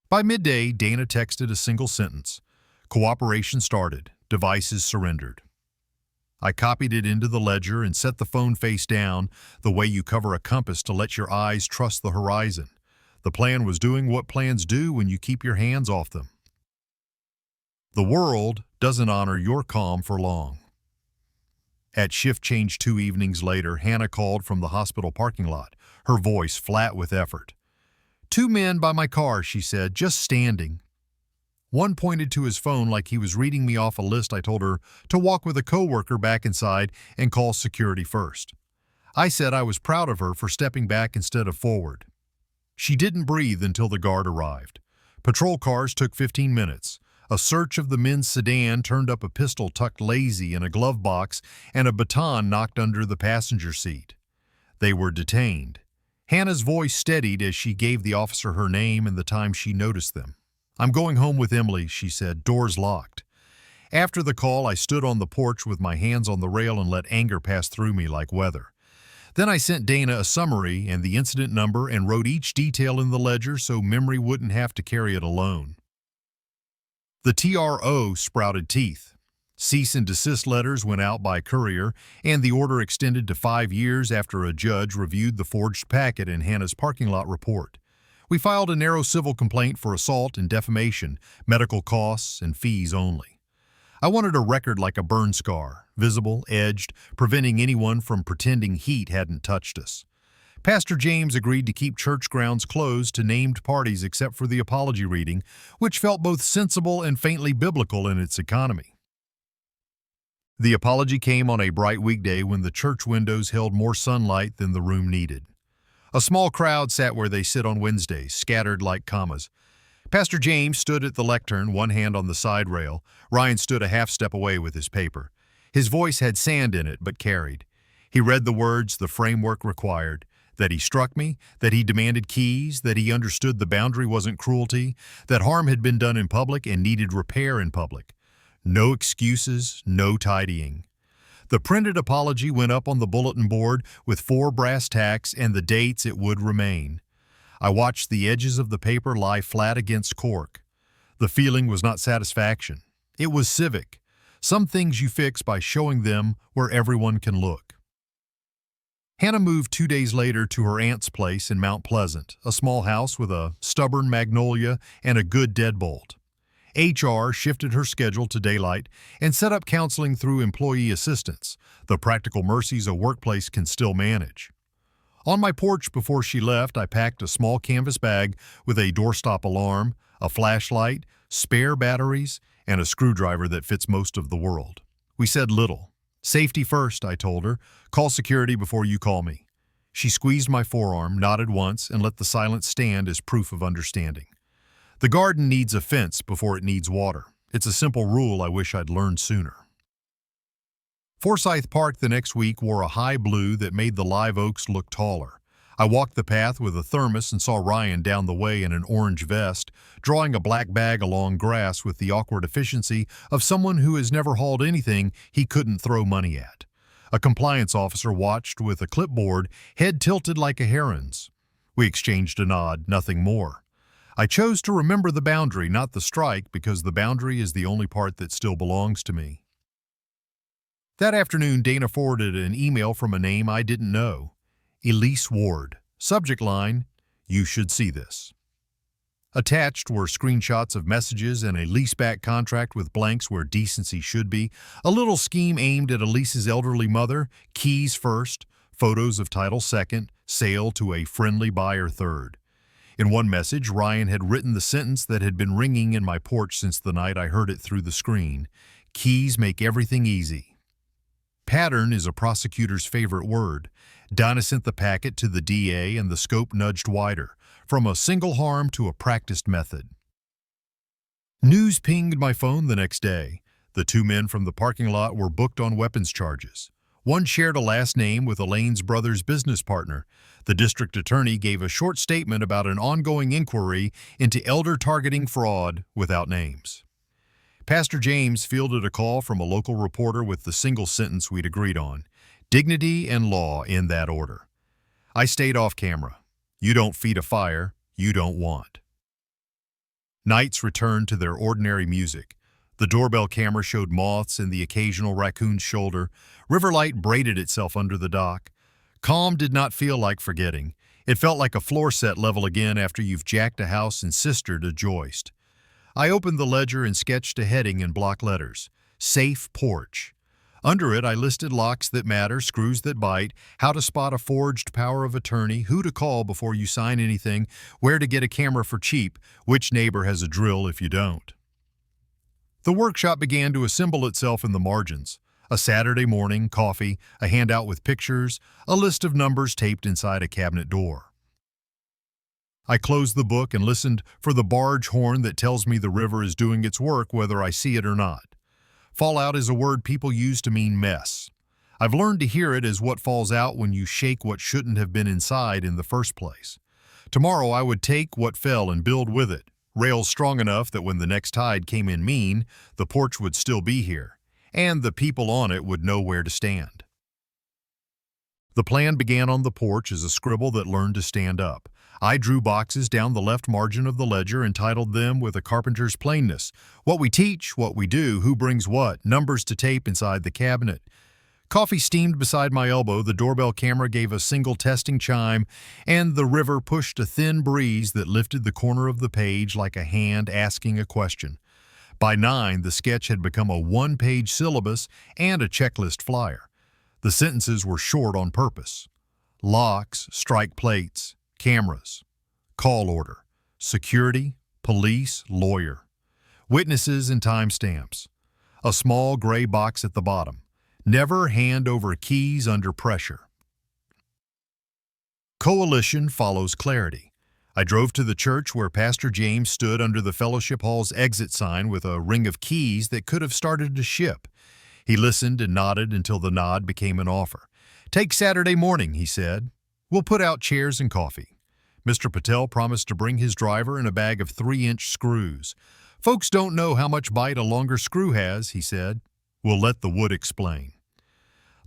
By midday, Dana texted a single sentence. Cooperation started. Devices surrendered. I copied it into the ledger and set the phone face down, the way you cover a compass to let your eyes trust the horizon. The plan was doing what plans do when you keep your hands off them. The world doesn't honor your calm for long. At shift change 2 evenings later, Hannah called from the hospital parking lot, her voice flat with effort. 2 men by my car, she said, just standing. One pointed to his phone like he was reading me off a list I told her to walk with a coworker back inside and call security first. I said I was proud of her for stepping back instead of forward. She didn't breathe until the guard arrived. Patrol cars took 15 minutes. A search of the men's sedan turned up a pistol tucked lazy in a glove box and a baton knocked under the passenger seat. They were detained. Hannah's voice steadied as she gave the officer her name and the time she noticed them. "I'm going home with Emily," she said, doors locked. After the call, I stood on the porch with my hands on the rail and let anger pass through me like weather. Then I sent Dana a summary and the incident number and wrote each detail in the ledger so memory wouldn't have to carry it alone. The TRO sprouted teeth. Cease and desist letters went out by courier, and the order extended to 5 years after a judge reviewed the forged packet in Hannah's parking lot report. We filed a narrow civil complaint for assault and defamation, medical costs, and fees only. I wanted a record like a burn scar, visible, edged, preventing anyone from pretending heat hadn't touched us. Pastor James agreed to keep church grounds closed to named parties except for the apology reading, which felt both sensible and faintly biblical in its economy. The apology came on a bright weekday when the church windows held more sunlight than the room needed. A small crowd sat where they sit on Wednesdays, scattered like commas. Pastor James stood at the lectern, one hand on the side rail. Ryan stood a half step away with his paper. His voice had sand in it, but carried. He read the words the framework required, that he struck me, that he demanded keys, that he understood the boundary wasn't cruelty, that harm had been done in public and needed repair in public. No excuses, no tidying. The printed apology went up on the bulletin board with 4 brass tacks and the dates it would remain. I watched the edges of the paper lie flat against cork. The feeling was not satisfaction. It was civic. Some things you fix by showing them where everyone can look. Hannah moved 2 days later to her aunt's place in Mount Pleasant, a small house with a stubborn magnolia and a good deadbolt. HR shifted her schedule to daylight and set up counseling through employee assistance, the practical mercies a workplace can still manage. On my porch before she left, I packed a small canvas bag with a doorstop alarm, a flashlight, spare batteries, and a screwdriver that fits most of the world. We said little. "Safety first," I told her. "Call security before you call me." She squeezed my forearm, nodded once, and let the silence stand as proof of understanding. The garden needs a fence before it needs water. It's a simple rule I wish I'd learned sooner. Forsyth Park the next week wore a high blue that made the live oaks look taller. I walked the path with a thermos and saw Ryan down the way in an orange vest, drawing a black bag along grass with the awkward efficiency of someone who has never hauled anything he couldn't throw money at. A compliance officer watched with a clipboard, head tilted like a heron's. We exchanged a nod, nothing more. I chose to remember the boundary, not the strike, because the boundary is the only part that still belongs to me. That afternoon, Dana forwarded an email from a name I didn't know. Elise Ward. Subject line, "You should see this." Attached were screenshots of messages and a leaseback contract with blanks where decency should be, a little scheme aimed at Elise's elderly mother, keys first, photos of title second, sale to a friendly buyer third. In one message, Ryan had written the sentence that had been ringing in my porch since the night I heard it through the screen. "Keys make everything easy." Pattern is a prosecutor's favorite word. Donna sent the packet to the DA and the scope nudged wider, from a single harm to a practiced method. News pinged my phone the next day. The 2 men from the parking lot were booked on weapons charges. One shared a last name with Elaine's brother's business partner. The district attorney gave a short statement about an ongoing inquiry into elder targeting fraud without names. Pastor James fielded a call from a local reporter with the single sentence we'd agreed on: dignity and law in that order. I stayed off camera. You don't feed a fire you don't want. Nights returned to their ordinary music. The doorbell camera showed moths in the occasional raccoon's shoulder. Riverlight braided itself under the dock. Calm did not feel like forgetting. It felt like a floor set level again after you've jacked a house and sistered a joist. I opened the ledger and sketched a heading in block letters: Safe Porch. Under it, I listed locks that matter, screws that bite, how to spot a forged power of attorney, who to call before you sign anything, where to get a camera for cheap, which neighbor has a drill if you don't. The workshop began to assemble itself in the margins. A Saturday morning, coffee, a handout with pictures, a list of numbers taped inside a cabinet door. I closed the book and listened for the barge horn that tells me the river is doing its work whether I see it or not. Fallout is a word people use to mean mess. I've learned to hear it as what falls out when you shake what shouldn't have been inside in the first place. Tomorrow I would take what fell and build with it, rails strong enough that when the next tide came in mean, the porch would still be here, and the people on it would know where to stand. The plan began on the porch as a scribble that learned to stand up. I drew boxes down the left margin of the ledger and titled them with a carpenter's plainness. What we teach, what we do, who brings what, numbers to tape inside the cabinet. Coffee steamed beside my elbow, the doorbell camera gave a single testing chime, and the river pushed a thin breeze that lifted the corner of the page like a hand asking a question. By 9, the sketch had become a one-page syllabus and a checklist flyer. The sentences were short on purpose. Locks, strike plates, cameras, call order, security, police, lawyer, witnesses and timestamps. A small gray box at the bottom. Never hand over keys under pressure. Coalition follows clarity. I drove to the church where Pastor James stood under the fellowship hall's exit sign with a ring of keys that could have started a ship. He listened and nodded until the nod became an offer. "Take Saturday morning," he said. "We'll put out chairs and coffee." Mr. Patel promised to bring his driver and a bag of 3-inch screws. "Folks don't know how much bite a longer screw has," he said. "We'll let the wood explain."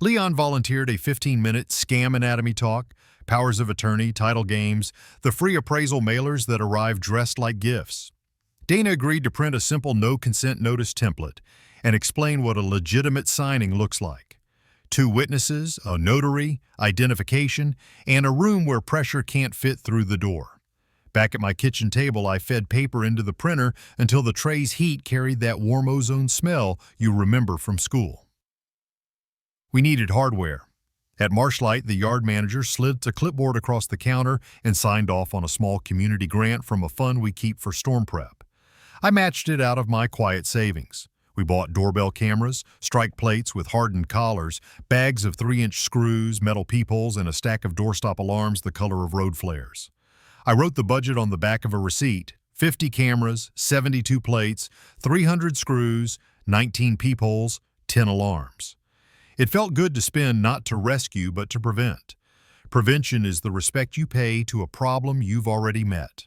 Leon volunteered a 15-minute scam anatomy talk, powers of attorney, title games, the free appraisal mailers that arrived dressed like gifts. Dana agreed to print a simple no-consent notice template and explain what a legitimate signing looks like. 2 witnesses, a notary, identification, and a room where pressure can't fit through the door. Back at my kitchen table, I fed paper into the printer until the tray's heat carried that warm ozone smell you remember from school. We needed hardware. At Marshlight, the yard manager slid a clipboard across the counter and signed off on a small community grant from a fund we keep for storm prep. I matched it out of my quiet savings. We bought doorbell cameras, strike plates with hardened collars, bags of 3-inch screws, metal peepholes, and a stack of doorstop alarms the color of road flares. I wrote the budget on the back of a receipt: 50 cameras, 72 plates, 300 screws, 19 peepholes, 10 alarms. It felt good to spend not to rescue but to prevent. Prevention is the respect you pay to a problem you've already met.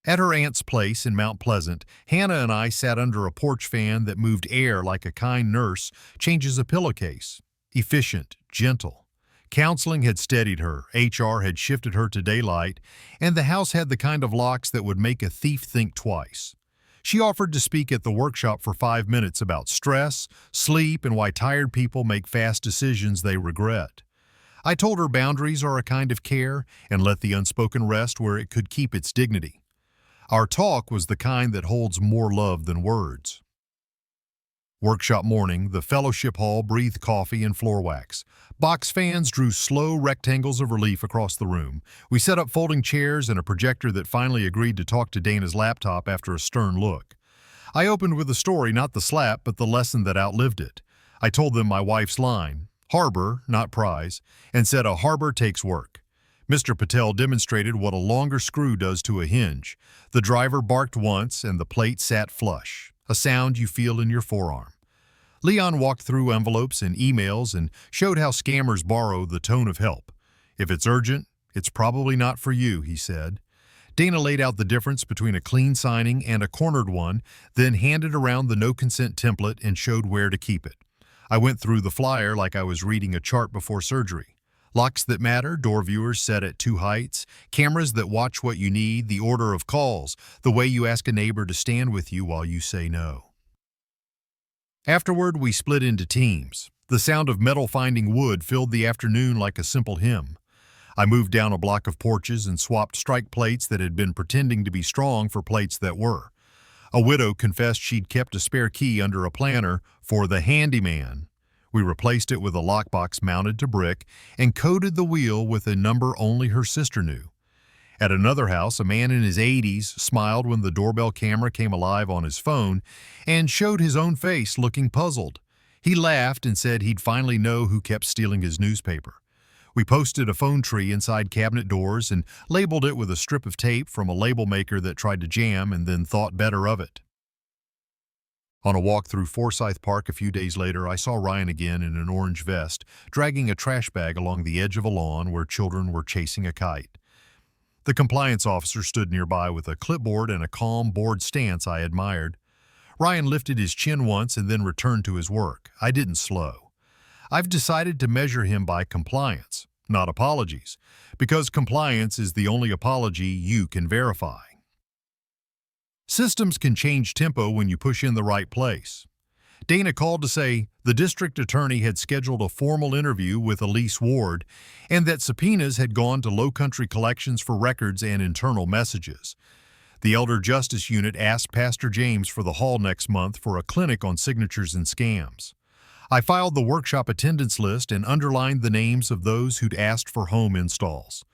At her aunt's place in Mount Pleasant, Hannah and I sat under a porch fan that moved air like a kind nurse changes a pillowcase. Efficient, gentle. Counseling had steadied her, HR had shifted her to daylight, and the house had the kind of locks that would make a thief think twice. She offered to speak at the workshop for 5 minutes about stress, sleep, and why tired people make fast decisions they regret. I told her boundaries are a kind of care and let the unspoken rest where it could keep its dignity. Our talk was the kind that holds more love than words. Workshop morning, the fellowship hall breathed coffee and floor wax. Box fans drew slow rectangles of relief across the room. We set up folding chairs and a projector that finally agreed to talk to Dana's laptop after a stern look. I opened with a story, not the slap, but the lesson that outlived it. I told them my wife's line, harbor, not prize, and said a harbor takes work. Mr. Patel demonstrated what a longer screw does to a hinge. The driver barked once and the plate sat flush, a sound you feel in your forearm. Leon walked through envelopes and emails and showed how scammers borrow the tone of help. "If it's urgent, it's probably not for you," he said. Dana laid out the difference between a clean signing and a cornered one, then handed around the no-consent template and showed where to keep it. I went through the flyer like I was reading a chart before surgery. Locks that matter, door viewers set at 2 heights, cameras that watch what you need, the order of calls, the way you ask a neighbor to stand with you while you say no. Afterward, we split into teams. The sound of metal finding wood filled the afternoon like a simple hymn. I moved down a block of porches and swapped strike plates that had been pretending to be strong for plates that were. A widow confessed she'd kept a spare key under a planter for the handyman. We replaced it with a lockbox mounted to brick and coded the wheel with a number only her sister knew. At another house, a man in his 80s smiled when the doorbell camera came alive on his phone and showed his own face looking puzzled. He laughed and said he'd finally know who kept stealing his newspaper. We posted a phone tree inside cabinet doors and labeled it with a strip of tape from a label maker that tried to jam and then thought better of it. On a walk through Forsyth Park a few days later, I saw Ryan again in an orange vest, dragging a trash bag along the edge of a lawn where children were chasing a kite. The compliance officer stood nearby with a clipboard and a calm, bored stance I admired. Ryan lifted his chin once and then returned to his work. I didn't slow. I've decided to measure him by compliance, not apologies, because compliance is the only apology you can verify. Systems can change tempo when you push in the right place. Dana called to say the district attorney had scheduled a formal interview with Elise Ward and that subpoenas had gone to Low Country Collections for records and internal messages. The Elder Justice Unit asked Pastor James for the hall next month for a clinic on signatures and scams. I filed the workshop attendance list and underlined the names of those who'd asked for home installs.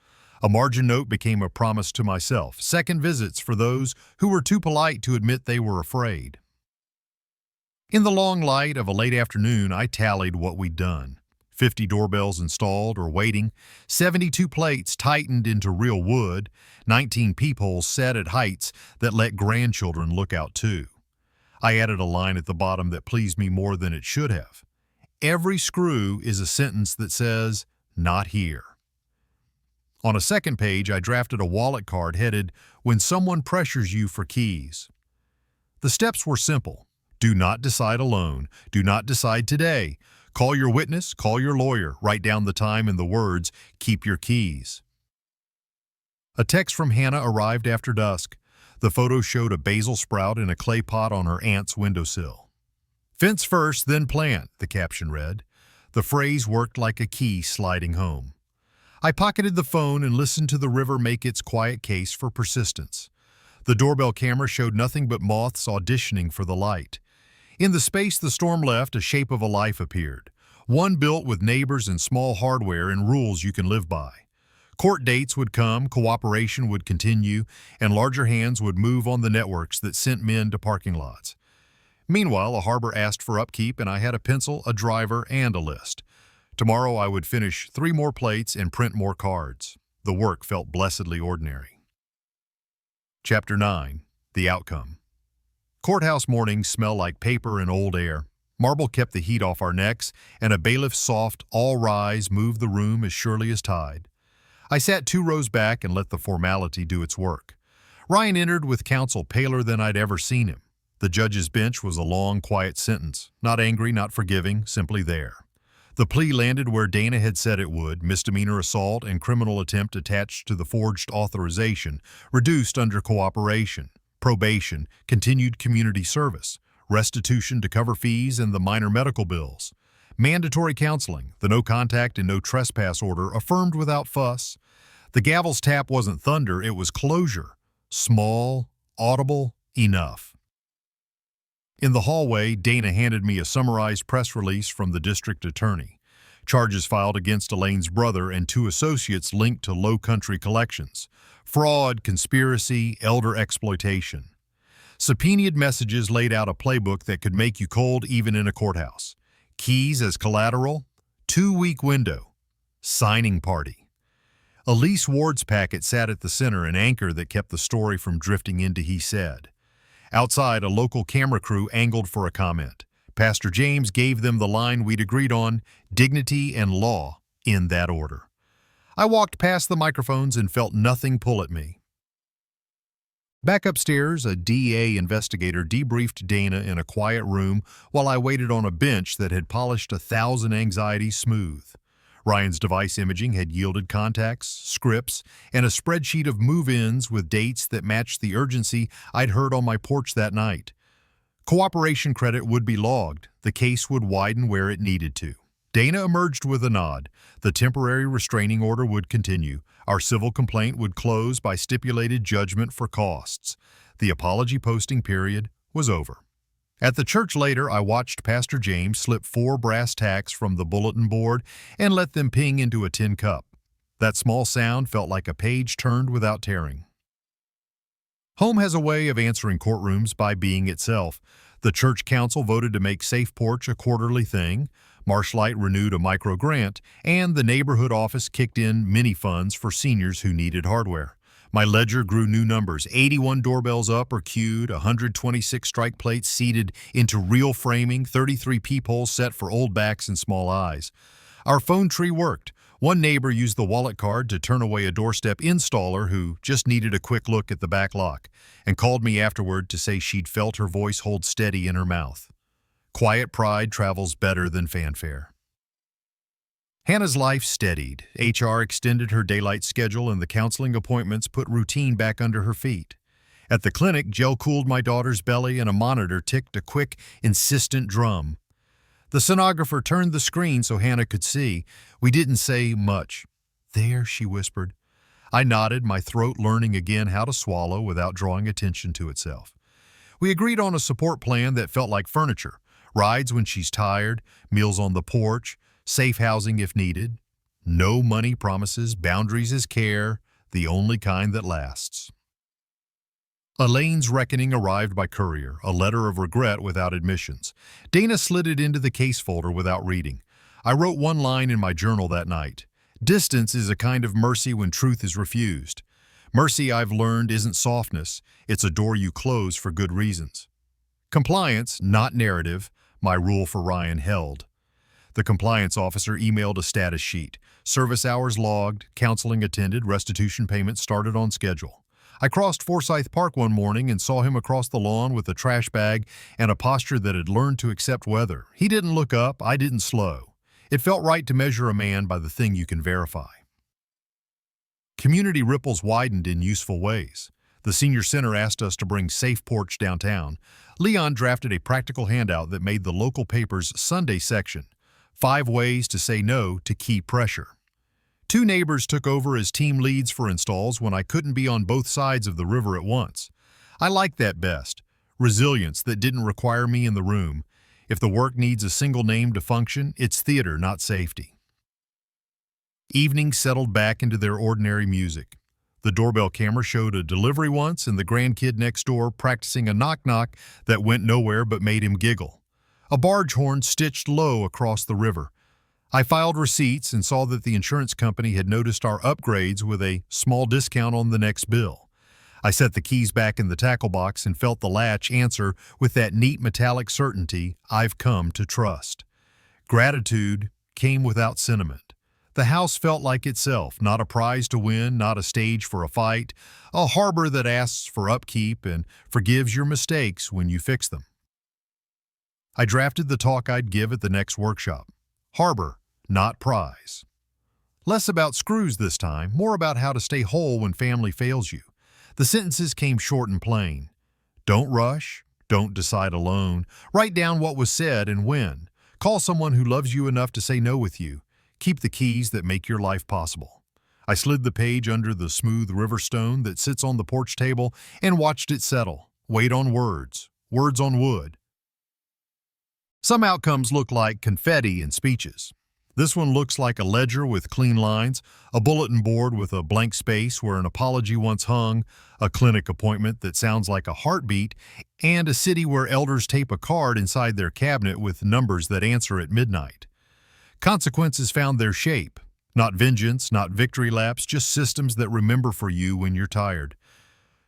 A margin note became a promise to myself, second visits for those who were too polite to admit they were afraid. In the long light of a late afternoon, I tallied what we'd done. 50 doorbells installed or waiting, 72 plates tightened into real wood, 19 peepholes set at heights that let grandchildren look out too. I added a line at the bottom that pleased me more than it should have. Every screw is a sentence that says, "Not here." On a second page, I drafted a wallet card headed, "When someone pressures you for keys." The steps were simple. Do not decide alone. Do not decide today. Call your witness, call your lawyer, write down the time and the words, keep your keys. A text from Hannah arrived after dusk. The photo showed a basil sprout in a clay pot on her aunt's windowsill. "Fence first, then plant," the caption read. The phrase worked like a key sliding home. I pocketed the phone and listened to the river make its quiet case for persistence. The doorbell camera showed nothing but moths auditioning for the light. In the space the storm left, a shape of a life appeared, one built with neighbors and small hardware and rules you can live by. Court dates would come, cooperation would continue, and larger hands would move on the networks that sent men to parking lots. Meanwhile, a harbor asked for upkeep, and I had a pencil, a driver, and a list. Tomorrow I would finish 3 more plates and print more cards. The work felt blessedly ordinary. Chapter 9. The Outcome. Courthouse mornings smell like paper and old air. Marble kept the heat off our necks, and a bailiff's soft "all rise" moved the room as surely as tide. I sat 2 rows back and let the formality do its work. Ryan entered with counsel paler than I'd ever seen him. The judge's bench was a long, quiet sentence. Not angry, not forgiving, simply there. The plea landed where Dana had said it would: misdemeanor assault and criminal attempt attached to the forged authorization, reduced under cooperation, probation, continued community service, restitution to cover fees and the minor medical bills, mandatory counseling, the no contact and no trespass order affirmed without fuss. The gavel's tap wasn't thunder, it was closure. Small, audible, enough. In the hallway, Dana handed me a summarized press release from the district attorney. Charges filed against Elaine's brother and 2 associates linked to Low Country Collections. Fraud, conspiracy, elder exploitation. Subpoenaed messages laid out a playbook that could make you cold even in a courthouse. Keys as collateral. 2-week window. Signing party. Elise Ward's packet sat at the center, an anchor that kept the story from drifting into he said. Outside, a local camera crew angled for a comment. Pastor James gave them the line we'd agreed on: dignity and law, in that order. I walked past the microphones and felt nothing pull at me. Back upstairs, a DEA investigator debriefed Dana in a quiet room while I waited on a bench that had polished 1,000 anxieties smooth. Ryan's device imaging had yielded contacts, scripts, and a spreadsheet of move-ins with dates that matched the urgency I'd heard on my porch that night. Cooperation credit would be logged. The case would widen where it needed to. Dana emerged with a nod. The temporary restraining order would continue. Our civil complaint would close by stipulated judgment for costs. The apology posting period was over. At the church later, I watched Pastor James slip 4 brass tacks from the bulletin board and let them ping into a tin cup. That small sound felt like a page turned without tearing. Home has a way of answering courtrooms by being itself. The church council voted to make Safe Porch a quarterly thing, Marshlight renewed a micro-grant, and the neighborhood office kicked in mini funds for seniors who needed hardware. My ledger grew new numbers, 81 doorbells up or queued, 126 strike plates seated into real framing, 33 peepholes set for old backs and small eyes. Our phone tree worked. One neighbor used the wallet card to turn away a doorstep installer who just needed a quick look at the back lock, and called me afterward to say she'd felt her voice hold steady in her mouth. Quiet pride travels better than fanfare. Hannah's life steadied. HR extended her daylight schedule and the counseling appointments put routine back under her feet. At the clinic, gel cooled my daughter's belly and a monitor ticked a quick, insistent drum. The sonographer turned the screen so Hannah could see. We didn't say much. "There," she whispered. I nodded, my throat learning again how to swallow without drawing attention to itself. We agreed on a support plan that felt like furniture. Rides when she's tired, meals on the porch, safe housing if needed. No money promises, boundaries as care, the only kind that lasts. Elaine's reckoning arrived by courier, a letter of regret without admissions. Dana slid it into the case folder without reading. I wrote one line in my journal that night. Distance is a kind of mercy when truth is refused. Mercy, I've learned, isn't softness. It's a door you close for good reasons. Compliance, not narrative, my rule for Ryan held. The compliance officer emailed a status sheet. Service hours logged, counseling attended, restitution payments started on schedule. I crossed Forsyth Park one morning and saw him across the lawn with a trash bag and a posture that had learned to accept weather. He didn't look up, I didn't slow. It felt right to measure a man by the thing you can verify. Community ripples widened in useful ways. The senior center asked us to bring Safe Porch downtown. Leon drafted a practical handout that made the local paper's Sunday section. 5 ways to say no to key pressure. 2 neighbors took over as team leads for installs when I couldn't be on both sides of the river at once. I liked that best. Resilience that didn't require me in the room. If the work needs a single name to function, it's theater, not safety. Evenings settled back into their ordinary music. The doorbell camera showed a delivery once and the grandkid next door practicing a knock-knock that went nowhere but made him giggle. A barge horn stitched low across the river. I filed receipts and saw that the insurance company had noticed our upgrades with a small discount on the next bill. I set the keys back in the tackle box and felt the latch answer with that neat metallic certainty I've come to trust. Gratitude came without sentiment. The house felt like itself, not a prize to win, not a stage for a fight, a harbor that asks for upkeep and forgives your mistakes when you fix them. I drafted the talk I'd give at the next workshop. Harbor, not prize. Less about screws this time, more about how to stay whole when family fails you. The sentences came short and plain. Don't rush. Don't decide alone. Write down what was said and when. Call someone who loves you enough to say no with you. Keep the keys that make your life possible. I slid the page under the smooth river stone that sits on the porch table and watched it settle. Wait on words. Words on wood. Some outcomes look like confetti and speeches. This one looks like a ledger with clean lines, a bulletin board with a blank space where an apology once hung, a clinic appointment that sounds like a heartbeat, and a city where elders tape a card inside their cabinet with numbers that answer at midnight. Consequences found their shape. Not vengeance, not victory laps, just systems that remember for you when you're tired.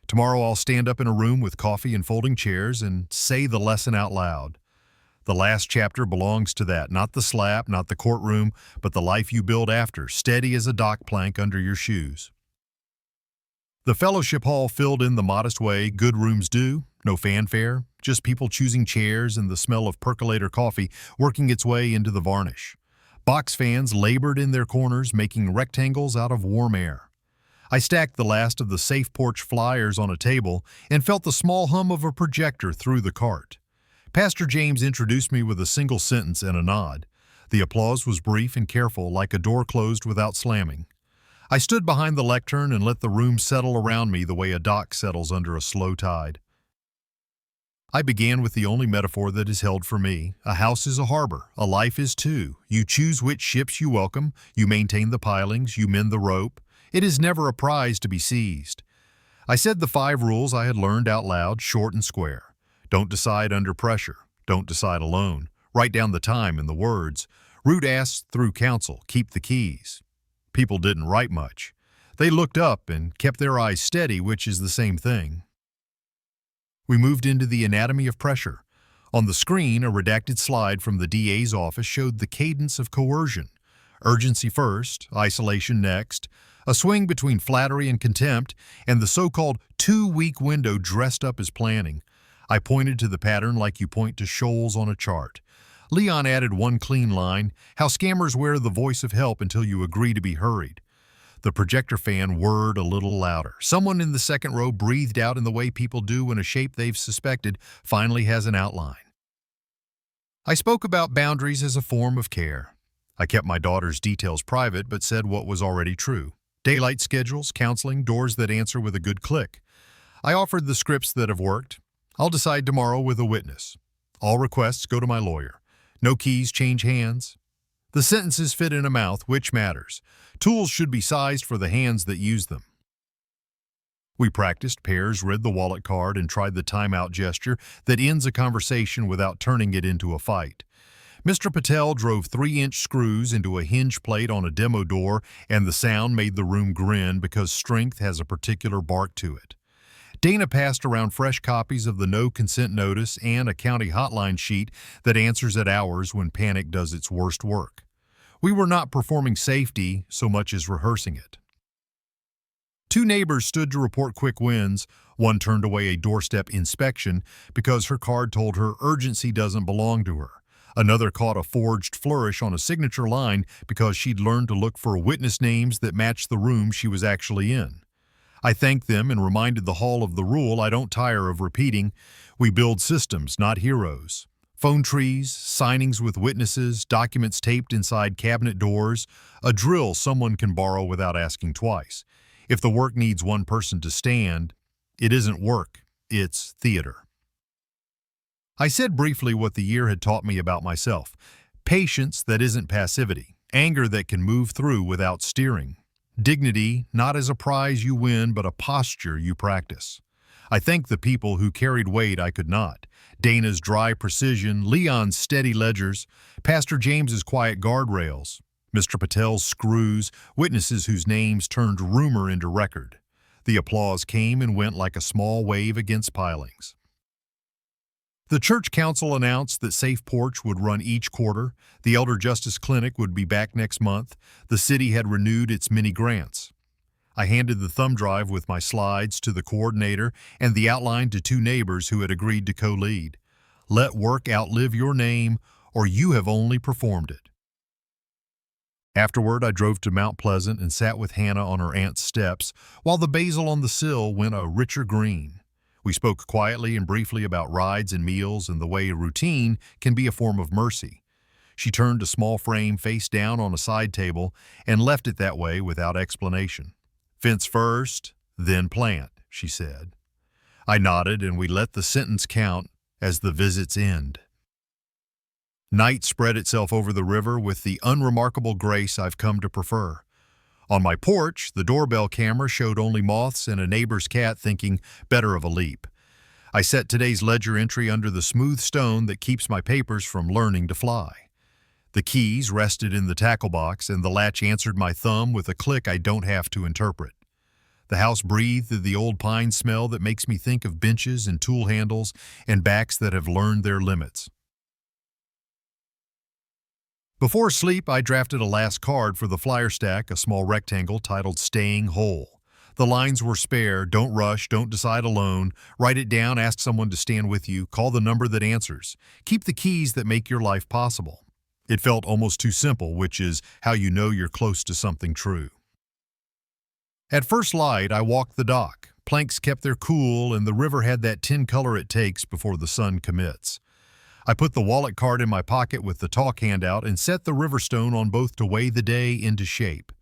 Tomorrow I'll stand up in a room with coffee and folding chairs and say the lesson out loud. The last chapter belongs to that, not the slap, not the courtroom, but the life you build after, steady as a dock plank under your shoes. The fellowship hall filled in the modest way good rooms do, no fanfare, just people choosing chairs and the smell of percolator coffee working its way into the varnish. Box fans labored in their corners, making rectangles out of warm air. I stacked the last of the Safe Porch flyers on a table and felt the small hum of a projector through the cart. Pastor James introduced me with a single sentence and a nod. The applause was brief and careful, like a door closed without slamming. I stood behind the lectern and let the room settle around me the way a dock settles under a slow tide. I began with the only metaphor that is held for me. A house is a harbor. A life is too. You choose which ships you welcome. You maintain the pilings. You mend the rope. It is never a prize to be seized. I said the 5 rules I had learned out loud, short and square. Don't decide under pressure. Don't decide alone. Write down the time and the words. Root asks through counsel. Keep the keys. People didn't write much. They looked up and kept their eyes steady, which is the same thing. We moved into the anatomy of pressure. On the screen, a redacted slide from the DA's office showed the cadence of coercion. Urgency first, isolation next, a swing between flattery and contempt, and the so-called 2-week window dressed up as planning. I pointed to the pattern like you point to shoals on a chart. Leon added one clean line, how scammers wear the voice of help until you agree to be hurried. The projector fan whirred a little louder. Someone in the second row breathed out in the way people do when a shape they've suspected finally has an outline. I spoke about boundaries as a form of care. I kept my daughter's details private but said what was already true. Daylight schedules, counseling, doors that answer with a good click. I offered the scripts that have worked. I'll decide tomorrow with a witness. All requests go to my lawyer. No keys change hands. The sentences fit in a mouth, which matters. Tools should be sized for the hands that use them. We practiced pairs, read the wallet card, and tried the timeout gesture that ends a conversation without turning it into a fight. Mr. Patel drove 3-inch screws into a hinge plate on a demo door, and the sound made the room grin because strength has a particular bark to it. Dana passed around fresh copies of the no consent notice and a county hotline sheet that answers at hours when panic does its worst work. We were not performing safety so much as rehearsing it. 2 neighbors stood to report quick wins. One turned away a doorstep inspection because her card told her urgency doesn't belong to her. Another caught a forged flourish on a signature line because she'd learned to look for witness names that matched the room she was actually in. I thanked them and reminded the hall of the rule I don't tire of repeating. We build systems, not heroes. Phone trees, signings with witnesses, documents taped inside cabinet doors, a drill someone can borrow without asking twice. If the work needs one person to stand, it isn't work, it's theater. I said briefly what the year had taught me about myself. Patience that isn't passivity, anger that can move through without steering. Dignity, not as a prize you win, but a posture you practice. I thank the people who carried weight I could not. Dana's dry precision, Leon's steady ledgers, Pastor James's quiet guardrails, Mr. Patel's screws, witnesses whose names turned rumor into record. The applause came and went like a small wave against pilings. The church council announced that Safe Porch would run each quarter. The Elder Justice Clinic would be back next month. The city had renewed its many grants. I handed the thumb drive with my slides to the coordinator and the outline to 2 neighbors who had agreed to co-lead. Let work outlive your name, or you have only performed it. Afterward, I drove to Mount Pleasant and sat with Hannah on her aunt's steps, while the basil on the sill went a richer green. We spoke quietly and briefly about rides and meals and the way routine can be a form of mercy. She turned a small frame face down on a side table and left it that way without explanation. Fence first, then plant, she said. I nodded and we let the sentence count as the visits end. Night spread itself over the river with the unremarkable grace I've come to prefer. On my porch, the doorbell camera showed only moths and a neighbor's cat thinking better of a leap. I set today's ledger entry under the smooth stone that keeps my papers from learning to fly. The keys rested in the tackle box, and the latch answered my thumb with a click I don't have to interpret. The house breathed the old pine smell that makes me think of benches and tool handles and backs that have learned their limits. Before sleep, I drafted a last card for the flyer stack, a small rectangle titled Staying Whole. The lines were spare: don't rush, don't decide alone, write it down, ask someone to stand with you, call the number that answers, keep the keys that make your life possible. It felt almost too simple, which is how you know you're close to something true. At first light, I walked the dock. Planks kept their cool, and the river had that tin color it takes before the sun commits. I put the wallet card in my pocket with the talk handout and set the river stone on both to weigh the day into shape.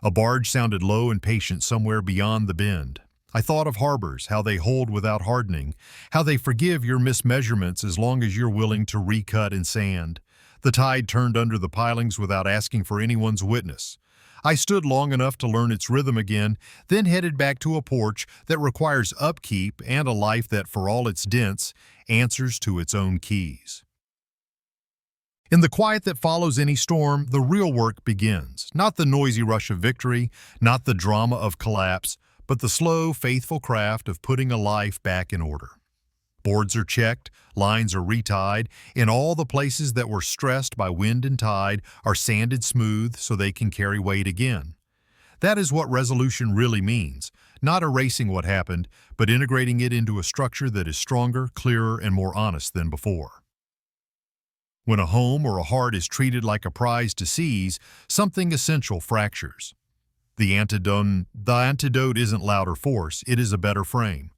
A barge sounded low and patient somewhere beyond the bend. I thought of harbors, how they hold without hardening, how they forgive your mismeasurements as long as you're willing to recut in sand. The tide turned under the pilings without asking for anyone's witness. I stood long enough to learn its rhythm again, then headed back to a porch that requires upkeep and a life that, for all its dents, answers to its own keys. In the quiet that follows any storm, the real work begins. Not the noisy rush of victory, not the drama of collapse, but the slow, faithful craft of putting a life back in order. Boards are checked, lines are retied, and all the places that were stressed by wind and tide are sanded smooth so they can carry weight again. That is what resolution really means, not erasing what happened, but integrating it into a structure that is stronger, clearer, and more honest than before. When a home or a heart is treated like a prize to seize, something essential fractures. The antidote isn't louder force, it is a better frame.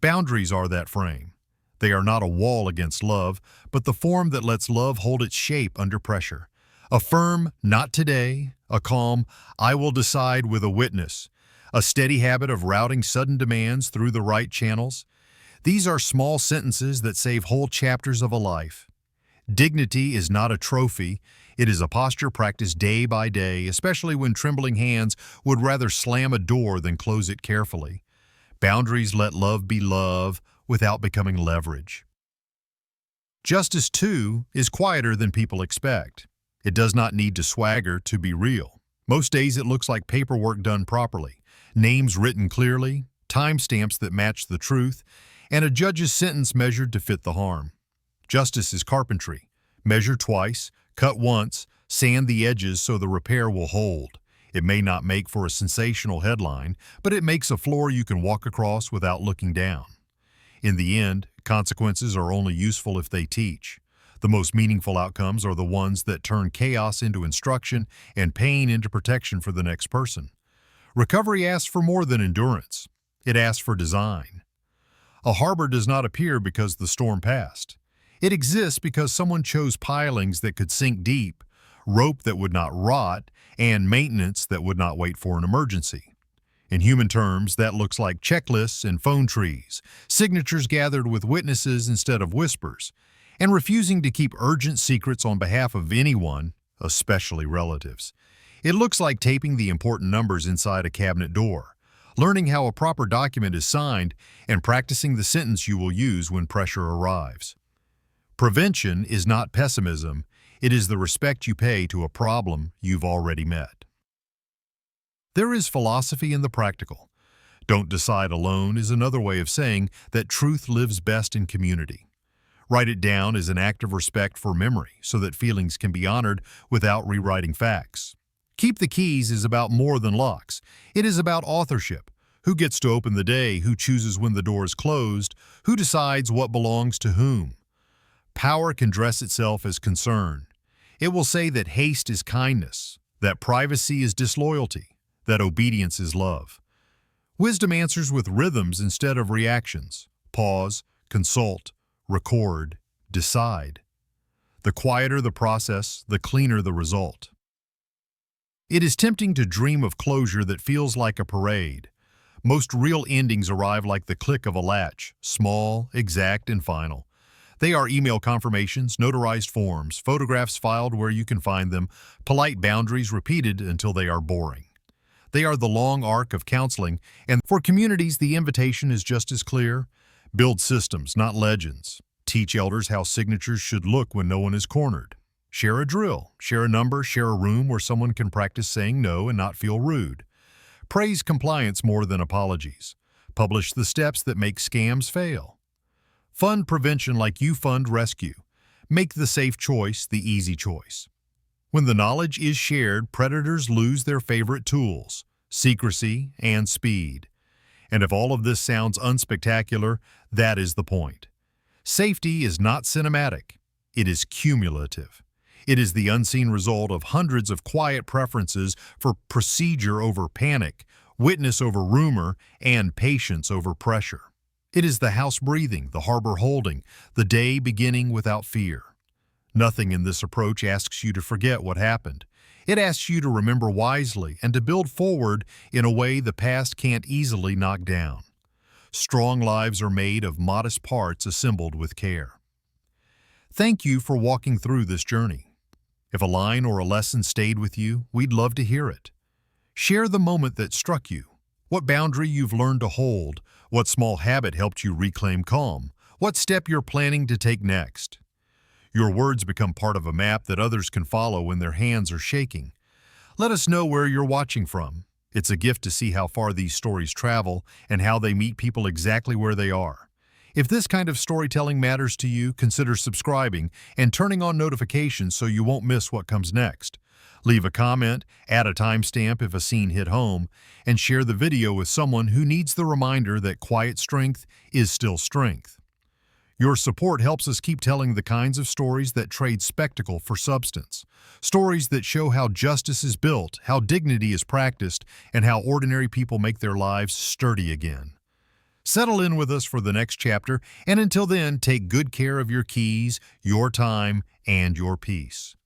Boundaries are that frame. They are not a wall against love, but the form that lets love hold its shape under pressure. A firm, not today, a calm, I will decide with a witness. A steady habit of routing sudden demands through the right channels. These are small sentences that save whole chapters of a life. Dignity is not a trophy. It is a posture practiced day by day, especially when trembling hands would rather slam a door than close it carefully. Boundaries let love be love without becoming leverage. Justice, too, is quieter than people expect. It does not need to swagger to be real. Most days it looks like paperwork done properly, names written clearly, timestamps that match the truth, and a judge's sentence measured to fit the harm. Justice is carpentry. Measure twice, cut once, sand the edges so the repair will hold. It may not make for a sensational headline, but it makes a floor you can walk across without looking down. In the end, consequences are only useful if they teach. The most meaningful outcomes are the ones that turn chaos into instruction and pain into protection for the next person. Recovery asks for more than endurance. It asks for design. A harbor does not appear because the storm passed. It exists because someone chose pilings that could sink deep, rope that would not rot, and maintenance that would not wait for an emergency. In human terms, that looks like checklists and phone trees, signatures gathered with witnesses instead of whispers, and refusing to keep urgent secrets on behalf of anyone, especially relatives. It looks like taping the important numbers inside a cabinet door, learning how a proper document is signed, and practicing the sentence you will use when pressure arrives. Prevention is not pessimism, it is the respect you pay to a problem you've already met. There is philosophy in the practical. Don't decide alone is another way of saying that truth lives best in community. Write it down as an act of respect for memory so that feelings can be honored without rewriting facts. Keep the keys is about more than locks. It is about authorship. Who gets to open the day, who chooses when the door is closed, who decides what belongs to whom. Power can dress itself as concern. It will say that haste is kindness, that privacy is disloyalty, that obedience is love. Wisdom answers with rhythms instead of reactions. Pause, consult, record, decide. The quieter the process, the cleaner the result. It is tempting to dream of closure that feels like a parade. Most real endings arrive like the click of a latch, small, exact, and final. They are email confirmations, notarized forms, photographs filed where you can find them, polite boundaries repeated until they are boring. They are the long arc of counseling, and for communities the invitation is just as clear. Build systems, not legends. Teach elders how signatures should look when no one is cornered. Share a drill, share a number, share a room where someone can practice saying no and not feel rude. Praise compliance more than apologies. Publish the steps that make scams fail. Fund prevention like you fund rescue. Make the safe choice the easy choice. When the knowledge is shared, predators lose their favorite tools, secrecy and speed. And if all of this sounds unspectacular, that is the point. Safety is not cinematic. It is cumulative. It is the unseen result of hundreds of quiet preferences for procedure over panic, witness over rumor, and patience over pressure. It is the house breathing, the harbor holding, the day beginning without fear. Nothing in this approach asks you to forget what happened. It asks you to remember wisely and to build forward in a way the past can't easily knock down. Strong lives are made of modest parts assembled with care. Thank you for walking through this journey. If a line or a lesson stayed with you, we'd love to hear it. Share the moment that struck you, what boundary you've learned to hold, what small habit helped you reclaim calm, what step you're planning to take next. Your words become part of a map that others can follow when their hands are shaking. Let us know where you're watching from. It's a gift to see how far these stories travel and how they meet people exactly where they are. If this kind of storytelling matters to you, consider subscribing and turning on notifications so you won't miss what comes next. Leave a comment, add a timestamp if a scene hit home, and share the video with someone who needs the reminder that quiet strength is still strength. Your support helps us keep telling the kinds of stories that trade spectacle for substance. Stories that show how justice is built, how dignity is practiced, and how ordinary people make their lives sturdy again. Settle in with us for the next chapter, and until then, take good care of your keys, your time, and your peace.